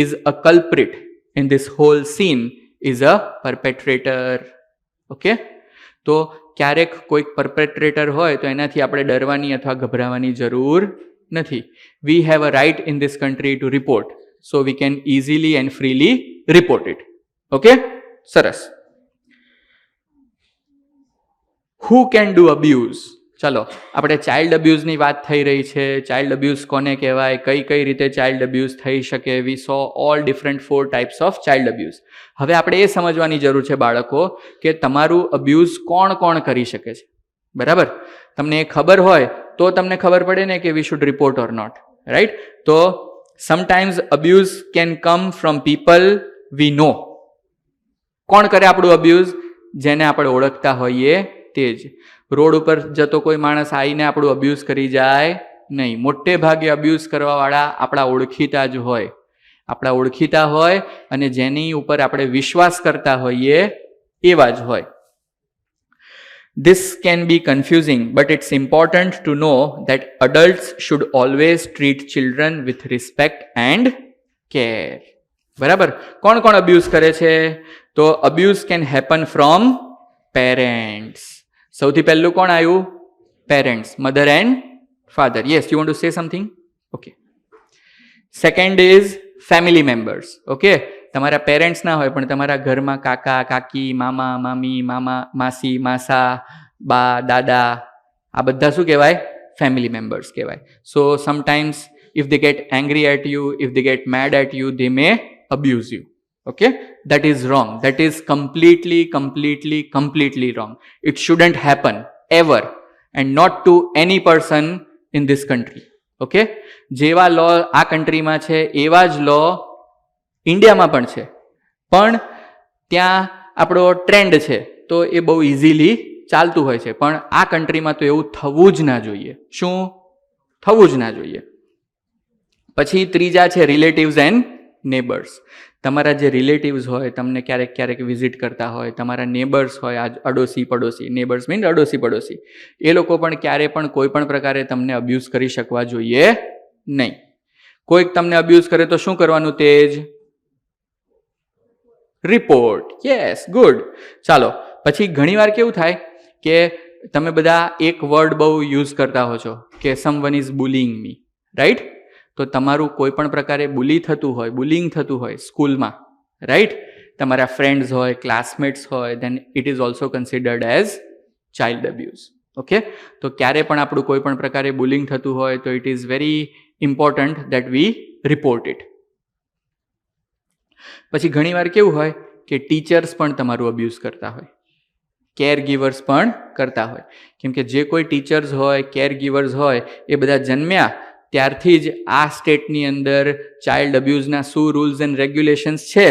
is a culprit in this whole scene is a perpetrator. Okay, તો ક્યારેક કોઈક પરપેટ્રેટર હોય તો એનાથી આપણે ડરવાની અથવા ગભરાવાની જરૂર નથી. We have a right in this country to report, so we can easily and freely report it. Okay, સરસ. Who can do abuse? ચલો, આપણે ચાઇલ્ડ અબ્યુઝની વાત થઈ રહી છે. ચાઇલ્ડ અબ્યુઝ કોને કહેવાય, કઈ કઈ રીતે ચાઇલ્ડ અબ્યુઝ થઈ શકે? We saw all different 4 types of child abuse. હવે આપણે એ સમજવાની જરૂર છે બાળકો કે તમારું અબ્યુઝ કોણ કોણ કરી શકે છે, બરાબર? તમને એ ખબર હોય તો તમને ખબર પડે ને કે we should report or not, right? તો sometimes abuse can come from people we know. કોણ કરે આપણું અબ્યુઝ? જેને આપણે ઓળખતા હોઈએ તે જ. રોડ ઉપર જતો કોઈ માણસ આવીને આપણું અબ્યુઝ કરી જાય નહીં. મોટે ભાગે અબ્યુઝ કરવાવાળા આપણા ઓળખીતા જ હોય. આપણા ઓળખીતા હોય અને જેની ઉપર આપણે વિશ્વાસ કરતા હોઈએ એવા જ હોય. This can be confusing, but it's important to know that adults should always treat children with respect and care. બરાબર? કોણ કોણ અબ્યુઝ કરે છે? તો abuse can happen from parents. સૌથી પહેલું કોણ આવ્યું? Parents, mother and father. Yes, you want to say something? Okay. Second is family members. Okay, તમારા પેરેન્ટ્સ ના હોય પણ તમારા ઘરમાં કાકા, કાકી, મામા, મામી, માસી, માસા, બા, દાદા, આ બધા શું કહેવાય? ફેમિલી મેમ્બર્સ કહેવાય. So sometimes if they get angry at you, if they get mad at you, they may abuse you. Okay, that is wrong. That is completely wrong. It shouldn't happen ever, and not to any person in this country. Okay, જેવા લો આ કન્ટ્રીમાં છે એવા જ લો ઇન્ડિયામાં પણ છે, પણ ત્યાં આપણો ટ્રેન્ડ છે તો એ બહુ ઇઝીલી ચાલતું હોય છે. પણ આ કન્ટ્રીમાં તો એવું થવું જ ના જોઈએ. શું થવું જ ના જોઈએ? પછી ત્રીજા છે રિલેટિવ્સ એન્ડ નેબર્સ. તમારા જે રિલેટિવ્સ હોય, તમને ક્યારેક ક્યારેક વિઝિટ કરતા હોય, તમારા નેબર્સ હોય, આ અડોશી પડોશી, નેબર્સ મીન્સ અડોશી પડોશી, એ લોકો પણ ક્યારે પણ કોઈ પણ પ્રકારે તમને અબ્યુઝ કરી શકવા જોઈએ નહીં. કોઈક તમને અબ્યુઝ કરે તો શું કરવાનું? તે જ રિપોર્ટ. Yes, good. ચાલો, પછી ઘણીવાર કેવું થાય કે તમે બધા એક વર્ડ બહુ યુઝ કરતા હો છો કે someone is bullying me, right? તો તમારું કોઈ પણ પ્રકારે બુલિંગ થતું હોય સ્કૂલમાં, રાઈટ? તમારા ફ્રેન્ડ્સ હોય, ક્લાસમેટ્સ હોય, then it is also considered as child abuse. Okay, તો ક્યારે પણ આપણું કોઈ પણ પ્રકારે બુલિંગ થતું હોય તો it is very important that we report it. પછી ઘણીવાર કેવું હોય કે ટીચર્સ પણ તમારું અબ્યુઝ કરતા હોય, કેર ગીવર્સ પણ કરતા હોય. કેમ કે જે કોઈ ટીચર્સ હોય, કેર ગીવર્સ હોય, એ બધા જન્મ્યા ત્યારથી જ આ સ્ટેટની અંદર ચાઇલ્ડ અબ્યુઝના શું રૂલ્સ એન્ડ રેગ્યુલેશન્સ છે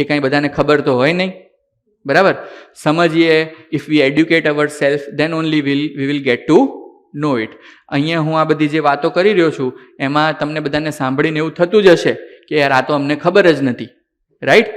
એ કંઈ બધાને ખબર તો હોય નહીં, બરાબર? સમજીએ. If we educate our self then only we will get to know it. અહીંયા હું આ બધી જે વાતો કરી રહ્યો છું એમાં તમને બધાને સાંભળીને એવું થતું જ હશે કે યાર આ તો અમને ખબર જ નથી, right?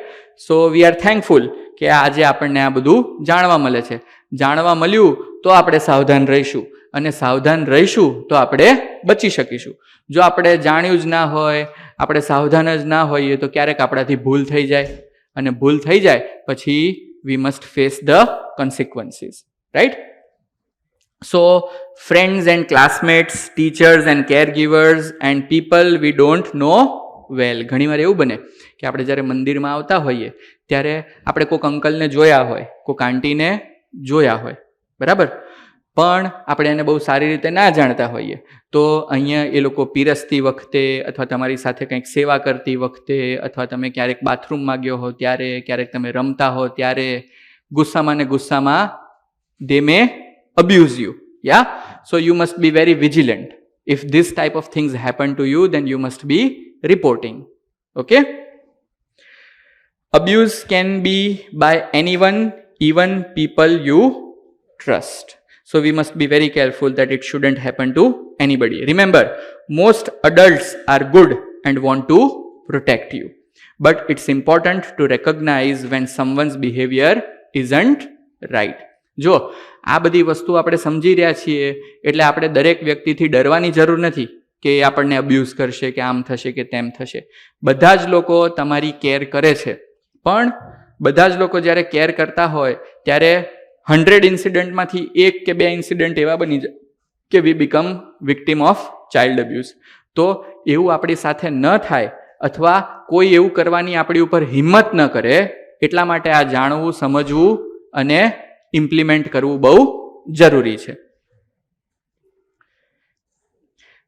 So we R thankful કે આજે આપણને આ બધું જાણવા મળે છે. જાણવા મળ્યું તો આપણે સાવધાન રહીશું, અને સાવધાન રહીશું તો આપણે બચી શકીશું. જો આપણે જાણ્યું જ ના હોય, આપણે સાવધાન જ ના હોઈએ તો ક્યારેક આપણાથી ભૂલ થઈ જાય, અને ભૂલ થઈ જાય પછી we must face the consequences, right? So friends and classmates, teachers and caregivers and people we don't know well. ઘણીવાર એવું બને કે આપણે જ્યારે મંદિરમાં આવતા હોઈએ ત્યારે આપણે કોઈક અંકલને જોયા હોય, કોઈક આંટીને જોયા હોય, બરાબર, પણ આપણે એને બહુ સારી રીતે ના જાણતા હોઈએ, તો અહીંયા એ લોકો પીરસતી વખતે અથવા તમારી સાથે કંઈક સેવા કરતી વખતે અથવા તમે ક્યારેક બાથરૂમમાં ગયો હો ત્યારે, ક્યારેક તમે રમતા હો ત્યારે ગુસ્સામાં ને ગુસ્સામાં they may abuse you. Yeah, so you must be very vigilant. If this type of things happen to you, then you must be reporting. Okay? Abuse can be by anyone, even people you trust. So we must be very careful that it shouldn't happen to anybody. Remember, most adults are good and want to protect you. But it's important to recognize when someone's behavior isn't right. જો આ બધી વસ્તુ આપણે સમજી રહ્યા છીએ એટલે આપણે દરેક વ્યક્તિથી ડરવાની જરૂર નથી કે આપણને અબ્યુઝ કરશે કે આમ થશે કે તેમ થશે. બધા જ લોકો તમારી કેર કરે છે, પણ બધા જ લોકો જ્યારે કેર કરતા હોય ત્યારે 100 ઇન્સિડન્ટમાંથી 1 કે 2 ઇન્સિડન્ટ એવા બની જાય કે we become victim of child abuse. તો એવું આપણી સાથે ન થાય અથવા કોઈ એવું કરવાની આપણી ઉપર હિંમત ન કરે, એટલા માટે આ જાણવું, સમજવું અને ઇમ્પ્લિમેન્ટ કરવું બહુ જરૂરી છે.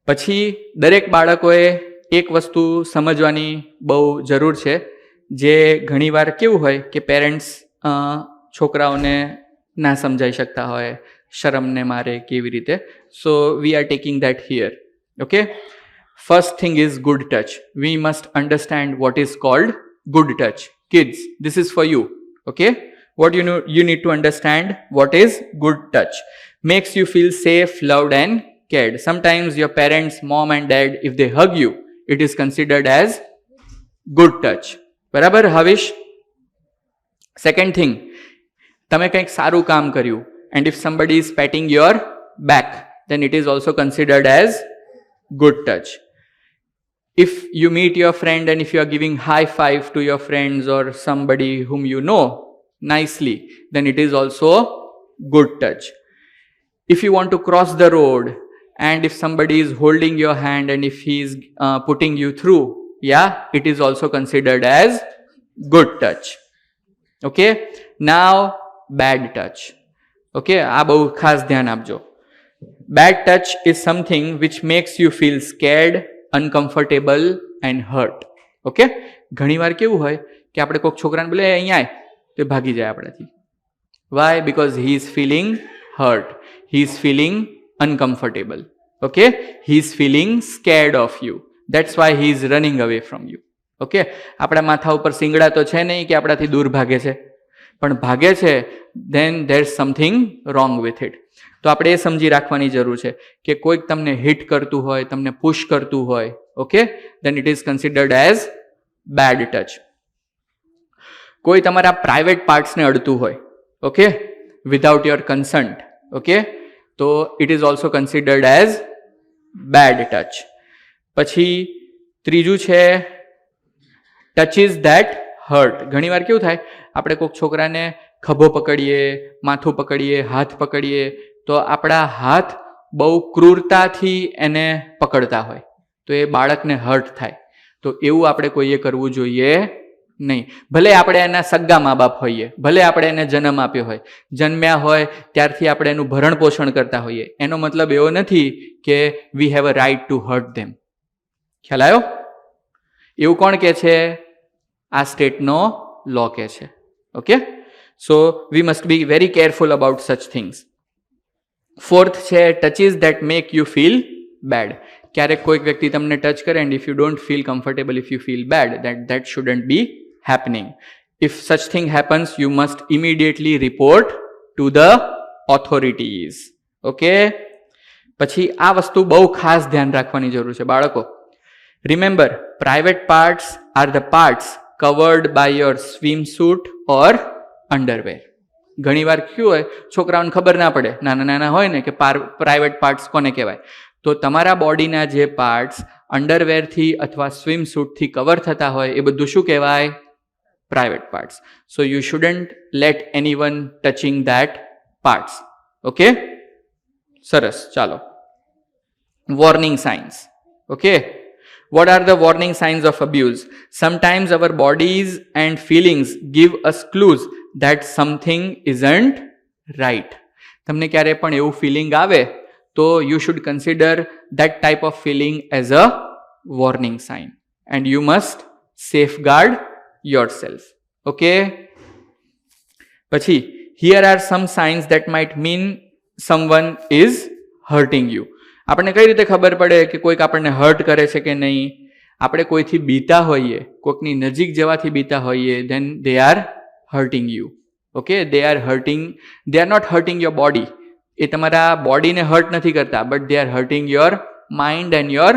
પછી દરેક બાળકોએ એક વસ્તુ સમજવાની બહુ જરૂર છે, જે ઘણીવાર કેવું હોય કે પેરેન્ટ્સ છોકરાઓને ના સમજાઈ શકતા હોય, શરમને મારે કેવી રીતે. So we are taking that here. Okay, first thing is good touch. We must understand what is called good touch. Kids, this is for you. Okay, what you need to understand what is good touch. Makes you feel safe, loved and cared. Sometimes your parents, mom and dad, if they hug you, it is considered as good touch. બરાબર હવીશ? Second thing, તમે કંઈક સારું કામ કર્યું and if somebody is patting your back, then it is also considered as good touch. If you meet your friend and if you are giving high five to your friends or somebody whom you know nicely, then it is also good touch. If you want to cross the road and if somebody is holding your hand and if he is putting you through, yeah, it is also considered as good touch. Okay, now bad touch. Okay, આ બહુ ખાસ ધ્યાન આપજો. Bad touch is something which makes you feel scared, uncomfortable and hurt. Okay, ઘણીવાર કેવું હોય કે આપણે કોઈક છોકરાને બોલે અહીંયા આય તો ભાગી જાય આપણાથી. Why? Because he is feeling hurt, he is feeling uncomfortable. Okay, he is feeling scared of you. That's why he is running away from you. Okay, આપણા માથા ઉપર સિંગડા તો છે નહીં કે આપણાથી દૂર ભાગે છે, પણ ભાગે છે, then there's something wrong with it. તો આપણે એ સમજી રાખવાની જરૂર છે કે કોઈક તમને હિટ કરતું હોય, તમને પુશ કરતું હોય, okay, then it is considered as bad touch. કોઈ તમારા પ્રાઇવેટ પાર્ટ્સને અડતું હોય, okay, without your consent, okay, તો it is also considered as bad touch. પછી ત્રીજું છે ટચીસ ધેટ હર્ટ. ઘણીવાર કેવું થાય, આપણે કોઈક છોકરાને ખભો પકડીએ, માથું પકડીએ, હાથ પકડીએ, તો આપણા હાથ બહુ ક્રૂરતાથી એને પકડતા હોય તો એ બાળકને હર્ટ થાય. તો એવું આપણે કોઈએ કરવું જોઈએ નહીં. ભલે આપણે એના સગ્ગા મા બાપ હોઈએ, ભલે આપણે એને જન્મ આપ્યો હોય, જન્મ્યા હોય ત્યારથી આપણે એનું ભરણ પોષણ કરતા હોઈએ, એનો મતલબ એવો નથી કે we have a right to hurt them. ખ્યાલ આવ્યો? એવું કોણ કહે છે? આ સ્ટેટનો લો કહે છે. Okay, so we must be very careful about such things. Fourth છે touches that make you feel bad. ક્યારેક કોઈક વ્યક્તિ તમને ટચ કરે and if you don't feel comfortable, if you feel bad, that shouldn't be happening. If such thing happens, you must immediately report to the authorities. Okay, પછી આ વસ્તુ બહુ ખાસ ધ્યાન રાખવાની જરૂર છે બાળકો. Remember, private parts are the parts covered by your swimsuit or underwear. ઘણીવાર શું હોય, છોકરાઓને ખબર ના પડે, નાના નાના હોય ને, કે પ્રાઇવેટ પાર્ટ્સ કોને કહેવાય. તો તમારા બોડીના જે પાર્ટ્સ અંડરવેરથી અથવા સ્વિમ સૂટથી કવર થતા હોય એ બધું શું કહેવાય? private parts. So you shouldn't let anyone touching that parts. Okay? Saras, chalo. Warning signs. Okay? What are the warning signs of abuse? Sometimes our bodies and feelings give us clues that something isn't right. તમને ક્યારે પણ એવું feeling આવે તો you should consider that type of feeling as a warning sign and you must safeguard yourself. Okay? પછી here are some signs that might mean someone is hurting you. આપણને કઈ રીતે ખબર પડે કે કોઈક આપણને હર્ટ કરે છે કે નહીં? આપણે કોઈથી બીતા હોઈએ, કોઈકની નજીક જવાથી બીતા હોઈએ, then they are hurting you. Okay? They are not hurting your body. એ તમારા બોડીને હર્ટ નથી કરતા, but they are hurting your mind and your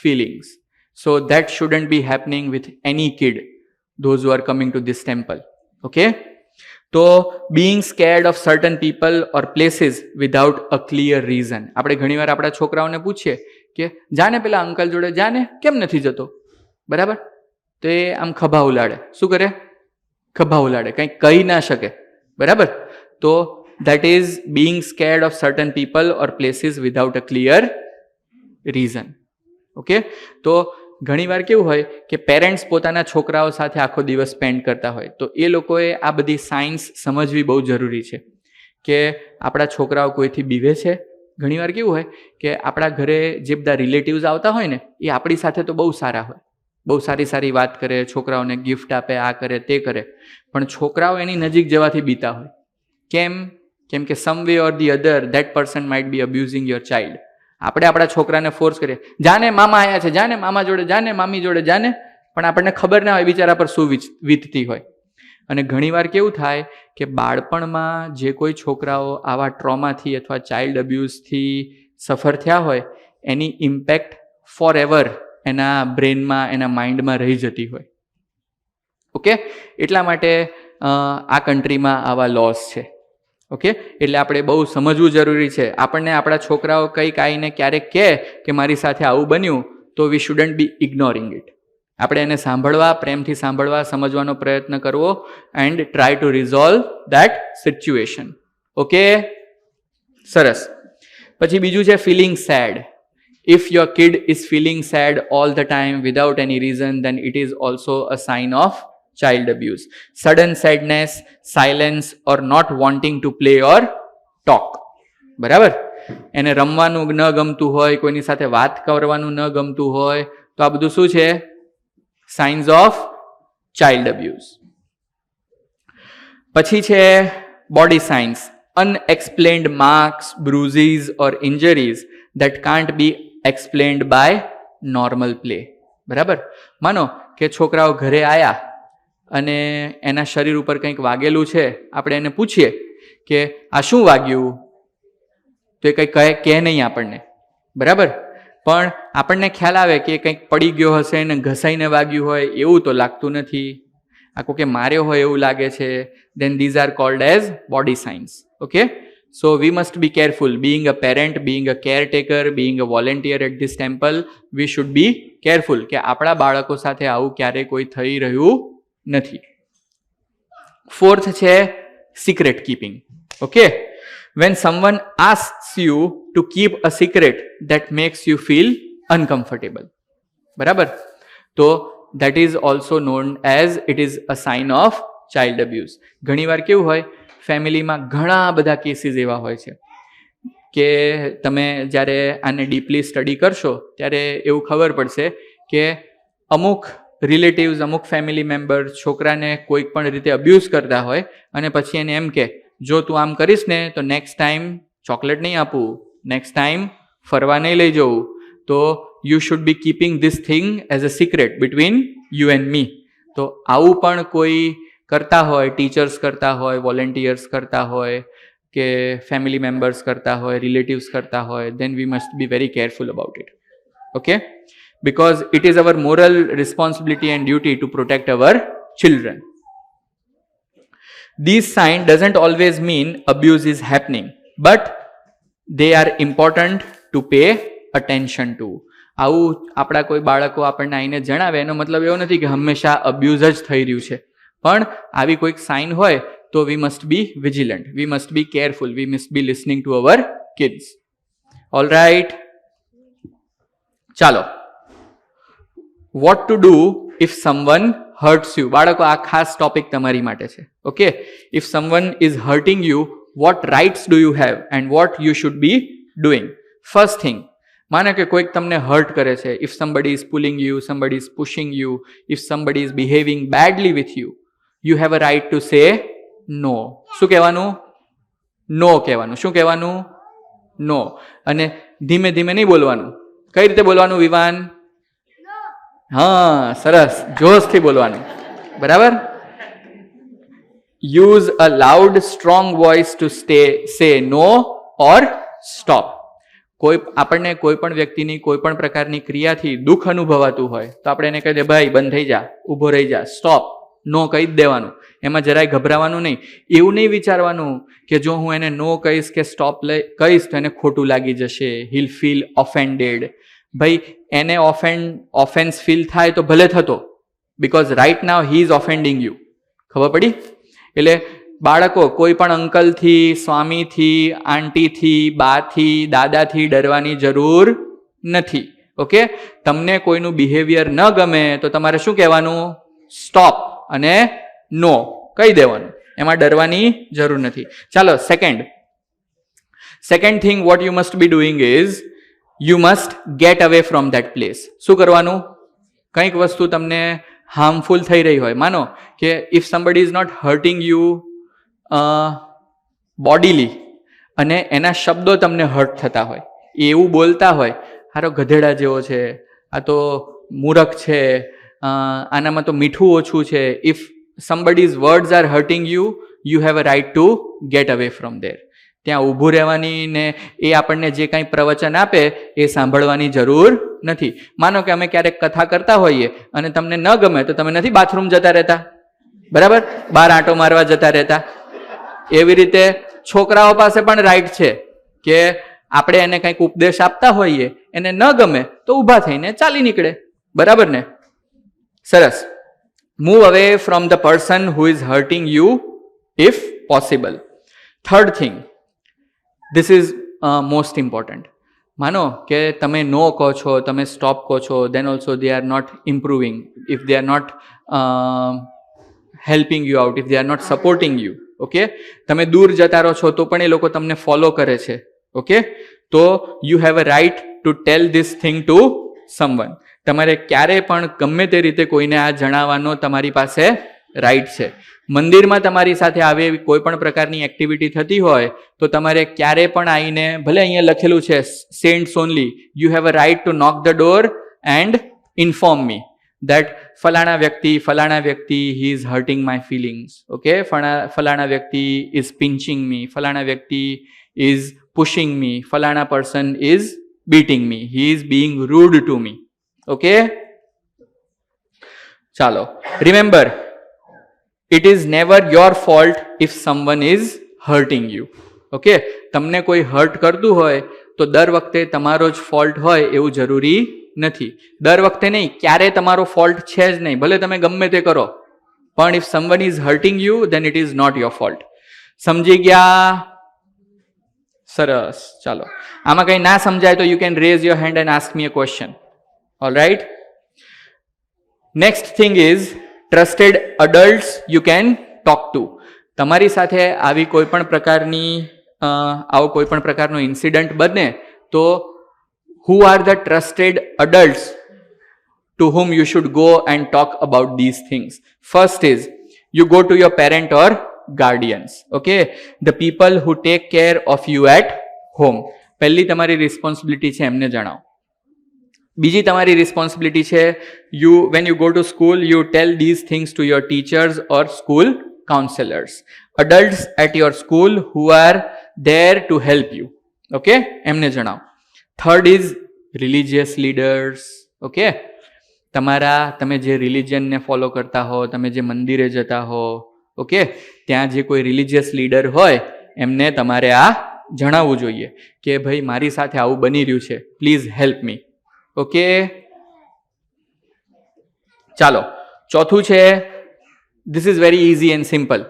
feelings. So that shouldn't be happening with any kid, those who are coming to this temple. Okay? તો being scared of certain people or places without a clear reason. આપણે ઘણીવાર આપણા છોકરાઓને પૂછીએ કે જાને પેલા uncle જોડે જાને, કેમ નથી જતો? બરાબર? તો એ આમ ખભા ઉલાડે. શું કરે? ખભા ઉલાડે, કંઈ કહી ના શકે. બરાબર? તો that is being scared of certain people or places without a clear reason. Okay? તો ઘણીવાર કેવું હોય કે પેરેન્ટ્સ પોતાના છોકરાઓ સાથે આખો દિવસ સ્પેન્ડ કરતા હોય, તો એ લોકોએ આ બધી સાયન્સ સમજવી બહુ જરૂરી છે કે આપણા છોકરાઓ કોઈથી બીવે છે. ઘણીવાર કેવું હોય કે આપણા ઘરે જે બધા રિલેટિવ્સ આવતા હોય ને, એ આપણી સાથે તો બહુ સારા હોય, બહુ સારી સારી વાત કરે, છોકરાઓને ગિફ્ટ આપે, આ કરે તે કરે, પણ છોકરાઓ એની નજીક જવાથી બીતા હોય. કેમ? કેમ કે some way or the other that person might be abusing your child. આપણે આપણા છોકરાને ફોર્સ કરીએ, જાને મામા આવ્યા છે, જાને મામા જોડે જાને, મામી જોડે જાને, પણ આપણને ખબર ના હોય બિચારા પર શું વીતતી હોય. અને ઘણીવાર કેવું થાય કે બાળપણમાં જે કોઈ છોકરાઓ આવા ટ્રોમાથી અથવા ચાઇલ્ડ અબ્યુઝથી સફર થયા હોય, એની ઇમ્પેક્ટ ફોર એવર એના બ્રેનમાં, એના માઇન્ડમાં રહી જતી હોય. ઓકે? એટલા માટે આ કન્ટ્રીમાં આવા લોસ છે. ઓકે? એટલે આપણે બહુ સમજવું જરૂરી છે. આપણને આપણા છોકરાઓ કંઈક આવીને ક્યારેક કહે કે મારી સાથે આવું બન્યું, તો we shouldn't be ignoring it. આપણે એને સાંભળવા, પ્રેમથી સાંભળવા, સમજવાનો પ્રયત્ન કરવો and try to resolve that situation. Okay? સરસ. પછી બીજું છે feeling sad. If your kid is feeling sad all the time without any reason, then it is also a sign of child abuse. Sudden sadness, silence or not wanting to play or talk. બરાબર? એને રમવાનું ન ગમતું હોય, કોઈની સાથે વાત કરવાનું ન ગમતું હોય, તો આ બધું શું છે? Science of child abuse. પછી છે body science. Unexplained marks, bruises or injuries that can't be explained by normal play. બરાબર? માનો કે છોકરાઓ ઘરે આવ્યા અને એના શરીર ઉપર કંઈક વાગેલું છે, આપણે એને પૂછીએ કે આ શું વાગ્યું, તો એ કંઈ કહે નહીં આપણને. બરાબર? પણ આપણને ખ્યાલ આવે કે કંઈક પડી ગયો હશે ને ઘસાઈને વાગ્યું હોય, એવું તો લાગતું નથી, આખો કે માર્યો હોય એવું લાગે છે. then these are called as body signs. Okay? So we must be careful. Being a parent, being a caretaker, being a volunteer at this temple, we should be careful કે આપણા બાળકો સાથે આવું ક્યારે કોઈ થઈ રહ્યું નથી. ફોર્થ છે secret keeping. Okay? When someone asks you to keep a secret that makes you feel uncomfortable. બરાબર? તો that is also known as it is a sign of child abuse. ઘણીવાર કેવું હોય, ફેમિલીમાં ઘણા બધા કેસીસ એવા હોય છે કે તમે જ્યારે આને ડીપલી સ્ટડી કરશો ત્યારે એવું ખબર પડશે કે અમુક રિલેટિવ્સ, અમુક ફેમિલી મેમ્બર છોકરાને કોઈક પણ રીતે અબ્યુઝ કરતા હોય અને પછી એને એમ કે જો તું આમ કરીશ ને તો નેક્સ્ટ ટાઈમ ચોકલેટ નહીં આપું, નેક્સ્ટ ટાઈમ ફરવા નહીં લઈ જવું, તો you should be keeping this thing as a secret between you and me. તો આવું પણ કોઈ કરતા હોય, ટીચર્સ કરતા હોય, વોલેન્ટિયર્સ કરતા હોય કે ફેમિલી મેમ્બર્સ કરતા હોય, રિલેટિવ્સ કરતા હોય, then we must be very careful about it. Okay? Because it is our moral responsibility and duty to protect our children. This sign doesn't always mean abuse is happening, but they are important to pay attention to. આવું આપણા કોઈ બાળકો આપણને આવીને જણાવે એનો મતલબ એવો નથી કે હંમેશા અબ્યુઝ જ થઈ રહ્યું છે, પણ આવી કોઈક સાઇન હોય તો we must be vigilant, we must be careful, we must be listening to our kids. All right, ચાલો. What to do if someone hurts you. બાળકો, આ ખાસ ટોપિક તમારી માટે છે. Okay, if someone is hurting you, what rights do you have and what you should be doing. First thing, માનો કે કોઈક તમને હર્ટ કરે છે. If somebody is pulling you, somebody is pushing you, if somebody is behaving badly with you, you have a right to say no. શું કહેવાનું? નો કહેવાનું. શું કહેવાનું? નો. અને ધીમે ધીમે નહીં બોલવાનું. કઈ રીતે બોલવાનું વિવાન? હા, સરસ, જોશથી બોલવાનું. બરાબર. Use a loud strong voice to say no or stop. આપણને કોઈ પણ વ્યક્તિની કોઈ પણ પ્રકારની ક્રિયાથી દુઃખ અનુભવાતું હોય તો આપણે એને કહી દે, ભાઈ બંધ થઈ જા, ઊભો રહી જા, સ્ટોપ, નો કહી જ દેવાનું. એમાં જરાય ગભરાવાનું નહીં. એવું નહીં વિચારવાનું કે જો હું એને નો કહીશ કે સ્ટોપ કહીશ તો એને ખોટું લાગી જશે, હીલ ફીલ ઓફેન્ડેડ. ભાઈ એને ઓફેન્સ ફીલ થાય તો ભલે થતો, because right now he is offending you. ખબર પડી? એટલે બાળકો, કોઈ પણ અંકલથી, સ્વામીથી, આંટીથી, બાથી, દાદાથી ડરવાની જરૂર નથી. ઓકે, તમને કોઈનું બિહેવિયર ન ગમે તો તમારે શું કહેવાનું? સ્ટોપ અને નો કહી દેવાનું. એમાં ડરવાની જરૂર નથી. ચાલો, second thing what you must be doing is you must gate away from that place. શું કરવાનું? કંઈક વસ્તુ તમને હાર્મફુલ થઈ રહી હોય, માનો કે if somebody is not hurting you bodily અને એના શબ્દો તમને હર્ટ થતા હોય, એવું બોલતા હોય, હારો ગધેડા જેવો છે, આ તો મૂરખ છે, આનામાં તો મીઠું ઓછું છે. If somebody's words are hurting you, you have a right to get away from there. ત્યાં ઊભું રહેવાની ને એ આપણને જે કાંઈ પ્રવચન આપે એ સાંભળવાની જરૂર નથી. માનો કે અમે ક્યારેક કથા કરતા હોઈએ અને તમને ન ગમે તો તમે નથી બાથરૂમ જતા રહેતા, બરાબર, બહાર આંટો મારવા જતા રહેતા. એવી રીતે છોકરાઓ પાસે પણ રાઈટ છે કે આપણે એને કંઈક ઉપદેશ આપતા હોઈએ, એને ન ગમે તો ઊભા થઈને ચાલી નીકળે. બરાબર ને? સરસ. Move away from the person who is hurting you if possible. Third thing, this is most important. માનો કે તમે નો કહો છો, તમે સ્ટોપ કહો છો, then also they are not improving, if they are not helping you out, if they are not supporting you. Okay, તમે દૂર જતા રહો છો તો પણ એ લોકો તમને ફોલો કરે છે. ઓકે, તો you have a right to tell this thing to someone. તમારે ક્યારે પણ ગમે તે રીતે કોઈને આ જણાવવાનો તમારી પાસે રાઈટ છે. મંદિરમાં તમારી સાથે આવે એવી કોઈ પણ પ્રકારની એક્ટિવિટી થતી હોય તો તમારે ક્યારે પણ આવીને, ભલે અહીંયા લખેલું છે સેન્ટ્સ only, you have a right to knock the door and inform me that ફલાણા વ્યક્તિ he is hurting my feelings. Okay, ફલાણા વ્યક્તિ is pinching me, ફલાણા વ્યક્તિ is pushing me, ફલાણા person is beating me, he is being rude to me. Okay, ચાલો, remember, it is never your fault if someone is hurting you. Okay, તમને કોઈ hurt કરતું હોય તો દર વખતે તમારો જ ફોલ્ટ હોય એવું જરૂરી નથી. દર વખતે નહીં, ક્યારે તમારો ફોલ્ટ છે જ નહીં, ભલે તમે ગમે તે કરો, પણ if someone is hurting you then it is not your fault. સમજી ગયા? સરસ. ચાલો, આમાં કંઈ ના સમજાય તો you can raise your hand and ask me a question. All right, next thing is trusted adults you can talk to. તમારી સાથે આવી કોઈ પણ પ્રકારની આવો કોઈ પણ પ્રકારનો ઇન્સિડન્ટ બને તો who are the trusted adults to whom you should go and talk about these things? First is you go to your parent or guardians. Okay, the people who take care of you at home. પહેલી તમારી responsibility છે એમને જણાવો. બીજી તમારી responsibility છે, when you go to school you tell these things to your teachers or school counselors, adults at your school who are there to help you. Okay, એમને જણાવો. Third is religious leaders. Okay, તમે જે રિલિજનને follow કરતા હો, તમે જે મંદિરે જતા હો, ઓકે, ત્યાં જે કોઈ રિલિજિયસ લીડર હોય એમને તમારે આ જણાવવું જોઈએ કે ભાઈ મારી સાથે આવું બની રહ્યું છે, પ્લીઝ હેલ્પ મી. ઓકે, ચાલો, ચોથું છે This is very easy and simple.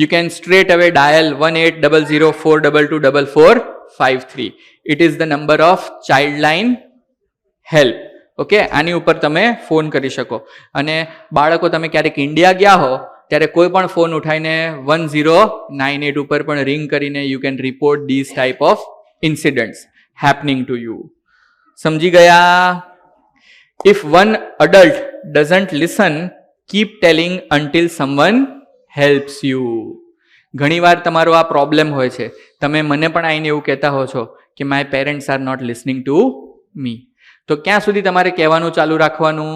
You can straight away dial 180042224453. It is the number of Childline Help. Okay, આની ઉપર તમે ફોન કરી શકો. અને બાળકો તમે ક્યારેક ઇન્ડિયા ગયા હો ત્યારે કોઈ પણ ફોન ઉઠાઈને 1098 ઉપર પણ રિંગ કરીને you can report this type of incidents happening to you. સમજી ગયા? If one adult doesn't listen, keep telling until someone helps you. ઘણીવાર તમારો આ પ્રોબ્લેમ હોય છે. તમે મને પણ આવીને એવું કહેતા હો છો કે my parents are not listening to me. તો ક્યાં સુધી તમારે કહેવાનું ચાલુ રાખવાનું?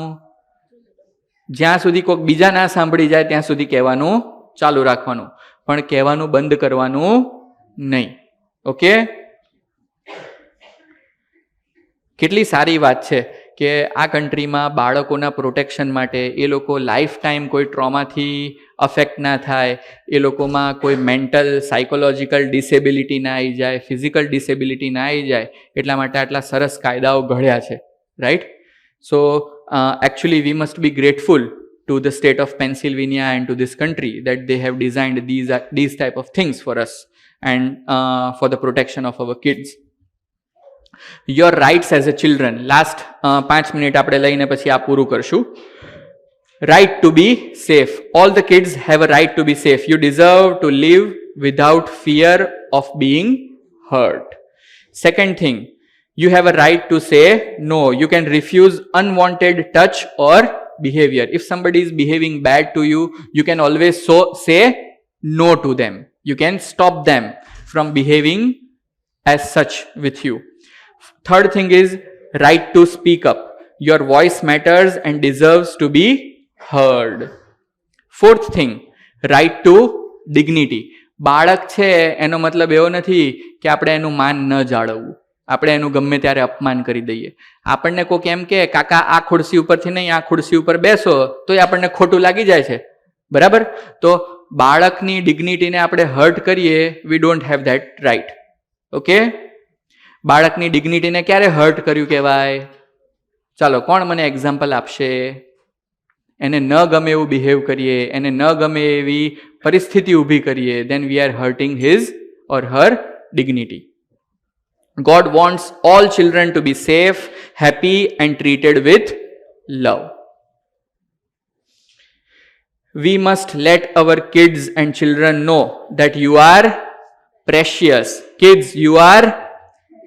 જ્યાં સુધી કોઈક બીજા ના સાંભળી જાય ત્યાં સુધી કહેવાનું ચાલુ રાખવાનું, પણ કહેવાનું બંધ કરવાનું નહીં. ઓકે, કેટલી સારી વાત છે કે આ કન્ટ્રીમાં બાળકોના પ્રોટેક્શન માટે એ લોકો લાઈફ ટાઈમ કોઈ ટ્રોમાથી અફેક્ટ ના થાય, એ લોકોમાં કોઈ મેન્ટલ સાયકોલોજીકલ ડિસેબિલિટી ના આવી જાય, ફિઝિકલ ડિસેબિલિટી ના આવી જાય, એટલા માટે આટલા સરસ કાયદાઓ ઘડ્યા છે. Right? So actually we must be grateful to the state of Pennsylvania and to this country that they have designed these type of things for us and for the protection of our kids. Your rights as a children. Last 5 minutes આપણે લઈને પછી આ પૂરું કરશું. Right to be safe. All the kids have a right to be safe. You deserve to live without fear of being hurt. Second thing, you have a right to say no. You can refuse unwanted touch or behavior. If somebody is behaving bad to you, you can always say no to them. You can stop them from behaving as such with you. Third thing is right to speak up. Your voice matters and deserves to be heard. Fourth thing, right to dignity. બાળક છે એનો મતલબ એવો નથી કે આપણે એનું માન ન જાળવવું, આપણે એનું ગમે ત્યારે અપમાન કરી દઈએ. આપણને કોઈક એમ કે કાકા આ ખુરશી ઉપરથી નહીં આ ખુરશી ઉપર બેસો, તો એ આપણને ખોટું લાગી જાય છે. બરાબર? તો બાળકની ડિગ્નિટીને આપણે હર્ટ કરીએ, we don't have that right. Okay, બાળકની ડિગ્નિટીને ક્યારે હર્ટ કર્યું કહેવાય? ચાલો, કોણ મને એક્ઝામ્પલ આપશે? એને ન ગમે એવું બિહેવ કરીએ, એને ન ગમે એવી પરિસ્થિતિ ઊભી કરીએ, then we are hurting his or her dignity. God wants all children to be safe, happy and treated with love. We must let our kids and children know that you are precious. Kids, you are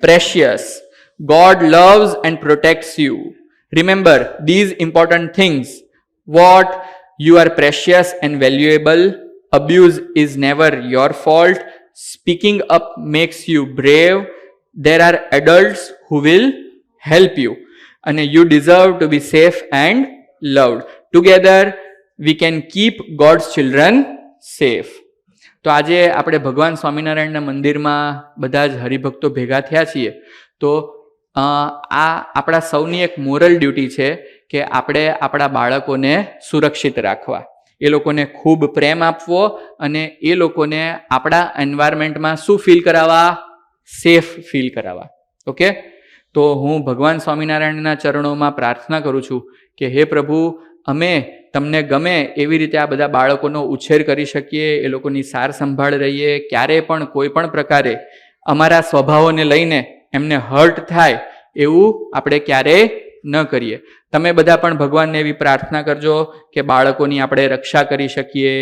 precious. God loves and protects you. Remember these important things. What? You are precious and valuable. Abuse is never your fault. Speaking up makes you brave. There are adults who will help you. And you deserve to be safe and loved. Together we can keep God's children safe. તો આજે આપણે ભગવાન સ્વામિનારાયણના મંદિરમાં બધા જ હરિભક્તો ભેગા થયા છીએ. તો આ આપણા સૌની એક મોરલ ડ્યુટી છે કે આપણે આપણા બાળકોને સુરક્ષિત રાખવા, એ લોકોને ખૂબ પ્રેમ આપવો અને એ લોકોને આપણા એન્વાયરમેન્ટમાં શું ફીલ કરાવવા? સેફ ફીલ કરાવવા. ઓકે, તો હું ભગવાન સ્વામિનારાયણના ચરણોમાં પ્રાર્થના કરું છું કે હે પ્રભુ, અમે તમને ગમે એવી રીતે આ બધા બાળકોનો ઉછેર કરી શકીએ, એ લોકોની સાર સંભાળ રહીએ, ક્યારે પણ કોઈ પણ પ્રકારે અમારા સ્વભાવોને લઈને એમને હર્ટ થાય એવું આપણે ક્યારેય ન કરીએ. તમે બધા પણ ભગવાનને એવી પ્રાર્થના કરજો કે બાળકોની આપણે રક્ષા કરી શકીએ.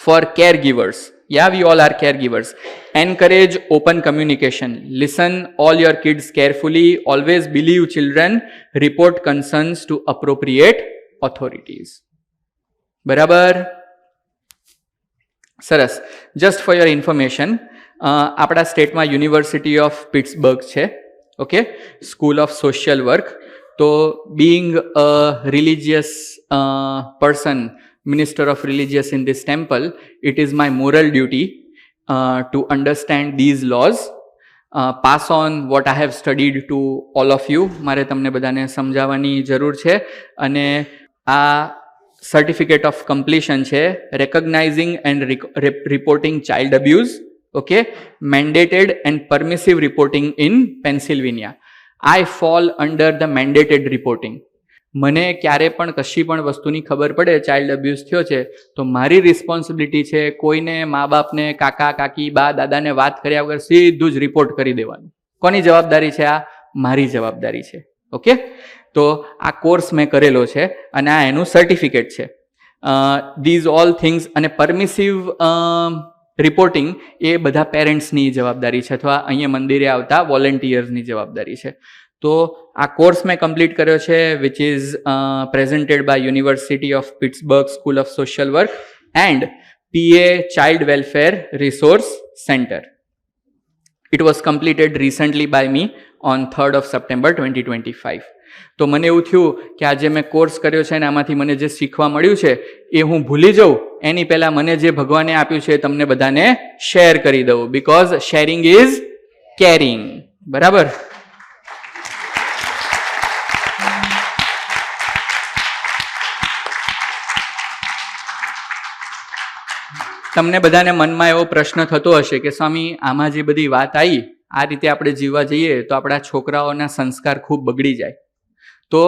For caregivers, yeah, we all are caregivers. Encourage open communication. Listen all your kids carefully. Always believe children. Report concerns to appropriate authorities. બરાબર? સરસ. Just for your information, આપણા સ્ટેટમાં યુનિવર્સિટી ઓફ પિટ્સબર્ગ છે. Okay, school of social work. તો being a religious person, minister of religious in this temple, it is my moral duty to understand these laws, pass on what I have studied to all of you. મારે તમને બધાને સમજાવવાની જરૂર છે. અને આ certificate of completion છે, recognizing and reporting child abuse. Okay, mandated and permissive reporting in Pennsylvania. I fall under the mandated reporting. મને ક્યારે પણ કશી પણ વસ્તુની ખબર પડે ચાઇલ્ડ અબ્યુઝ થયો છે તો મારી રિસ્પોન્સિબિલિટી છે કોઈને મા બાપને કાકા કાકી બા દાદાને વાત કર્યા વગર સીધું જ રિપોર્ટ કરી દેવાનું. કોની જવાબદારી છે? આ મારી જવાબદારી છે. ઓકે, તો આ કોર્સ મેં કરેલો છે અને આ એનું સર્ટિફિકેટ છે. ધીઝ ઓલ થિંગ્સ અને પરમિસિવ રિપોર્ટિંગ એ બધા પેરેન્ટ્સની જવાબદારી છે અથવા અહીંયા મંદિરે આવતા વોલેન્ટિયર્સની જવાબદારી છે. તો આ કોર્સ મેં કમ્પ્લીટ કર્યો છે which is presented by university of Pittsburgh school of social work and PA child welfare resource centre. It was completed recently by me on 3rd of September 2025. તો મને એવું થયું કે આજે મેં કોર્સ કર્યો છે અને આમાંથી મને જે શીખવા મળ્યું છે એ હું ભૂલી જાઉં એની પહેલાં મને જે ભગવાને આપ્યું છે તમને બધાને શેર કરી દઉં, બિકોઝ શેરિંગ ઇઝ કેરિંગ. બરાબર? તમને બધાને મનમાં એવો પ્રશ્ન થતો હશે કે સ્વામી આમાં જે બધી વાત આવી આ રીતે આપણે જીવવા જઈએ તો આપણા છોકરાઓના સંસ્કાર ખૂબ બગડી જાય. તો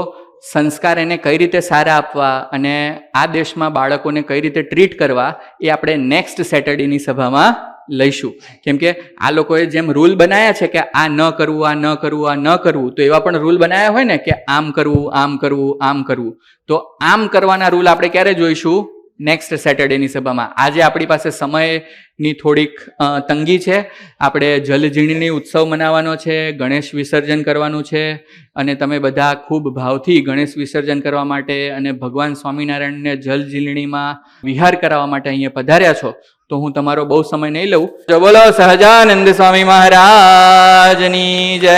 સંસ્કાર એને કઈ રીતે સારા આપવા અને આ દેશમાં બાળકોને કઈ રીતે ટ્રીટ કરવા એ આપણે નેક્સ્ટ સેટરડેની સભામાં લઈશું. કેમ કે આ લોકોએ જેમ રૂલ બનાવ્યા છે કે આ ન કરવું, આ ન કરવું, આ ન કરવું, તો એવા પણ રૂલ બનાવ્યા હોય ને કે આમ કરવું, આમ કરવું, આમ કરવું. તો આમ કરવાના રૂલ આપણે ક્યારે જોઈશું? નેક્સ્ટ સેટરડેની સભામાં. આજે આપણી પાસે સમયની થોડીક તંગી છે. આપણે જલઝીણની ઉત્સવ મનાવવાનો છે, ગણેશ વિસર્જન કરવાનું છે અને તમે બધા ખૂબ ભાવથી ગણેશ વિસર્જન કરવા માટે અને ભગવાન સ્વામિનારાયણને જલઝીલણીમાં વિહાર કરાવવા માટે અહીંયા પધાર્યા છો. તો હું તમારો બહુ સમય નહીં લઉં. બોલો સહજાનંદ સ્વામી મહારાજની જય.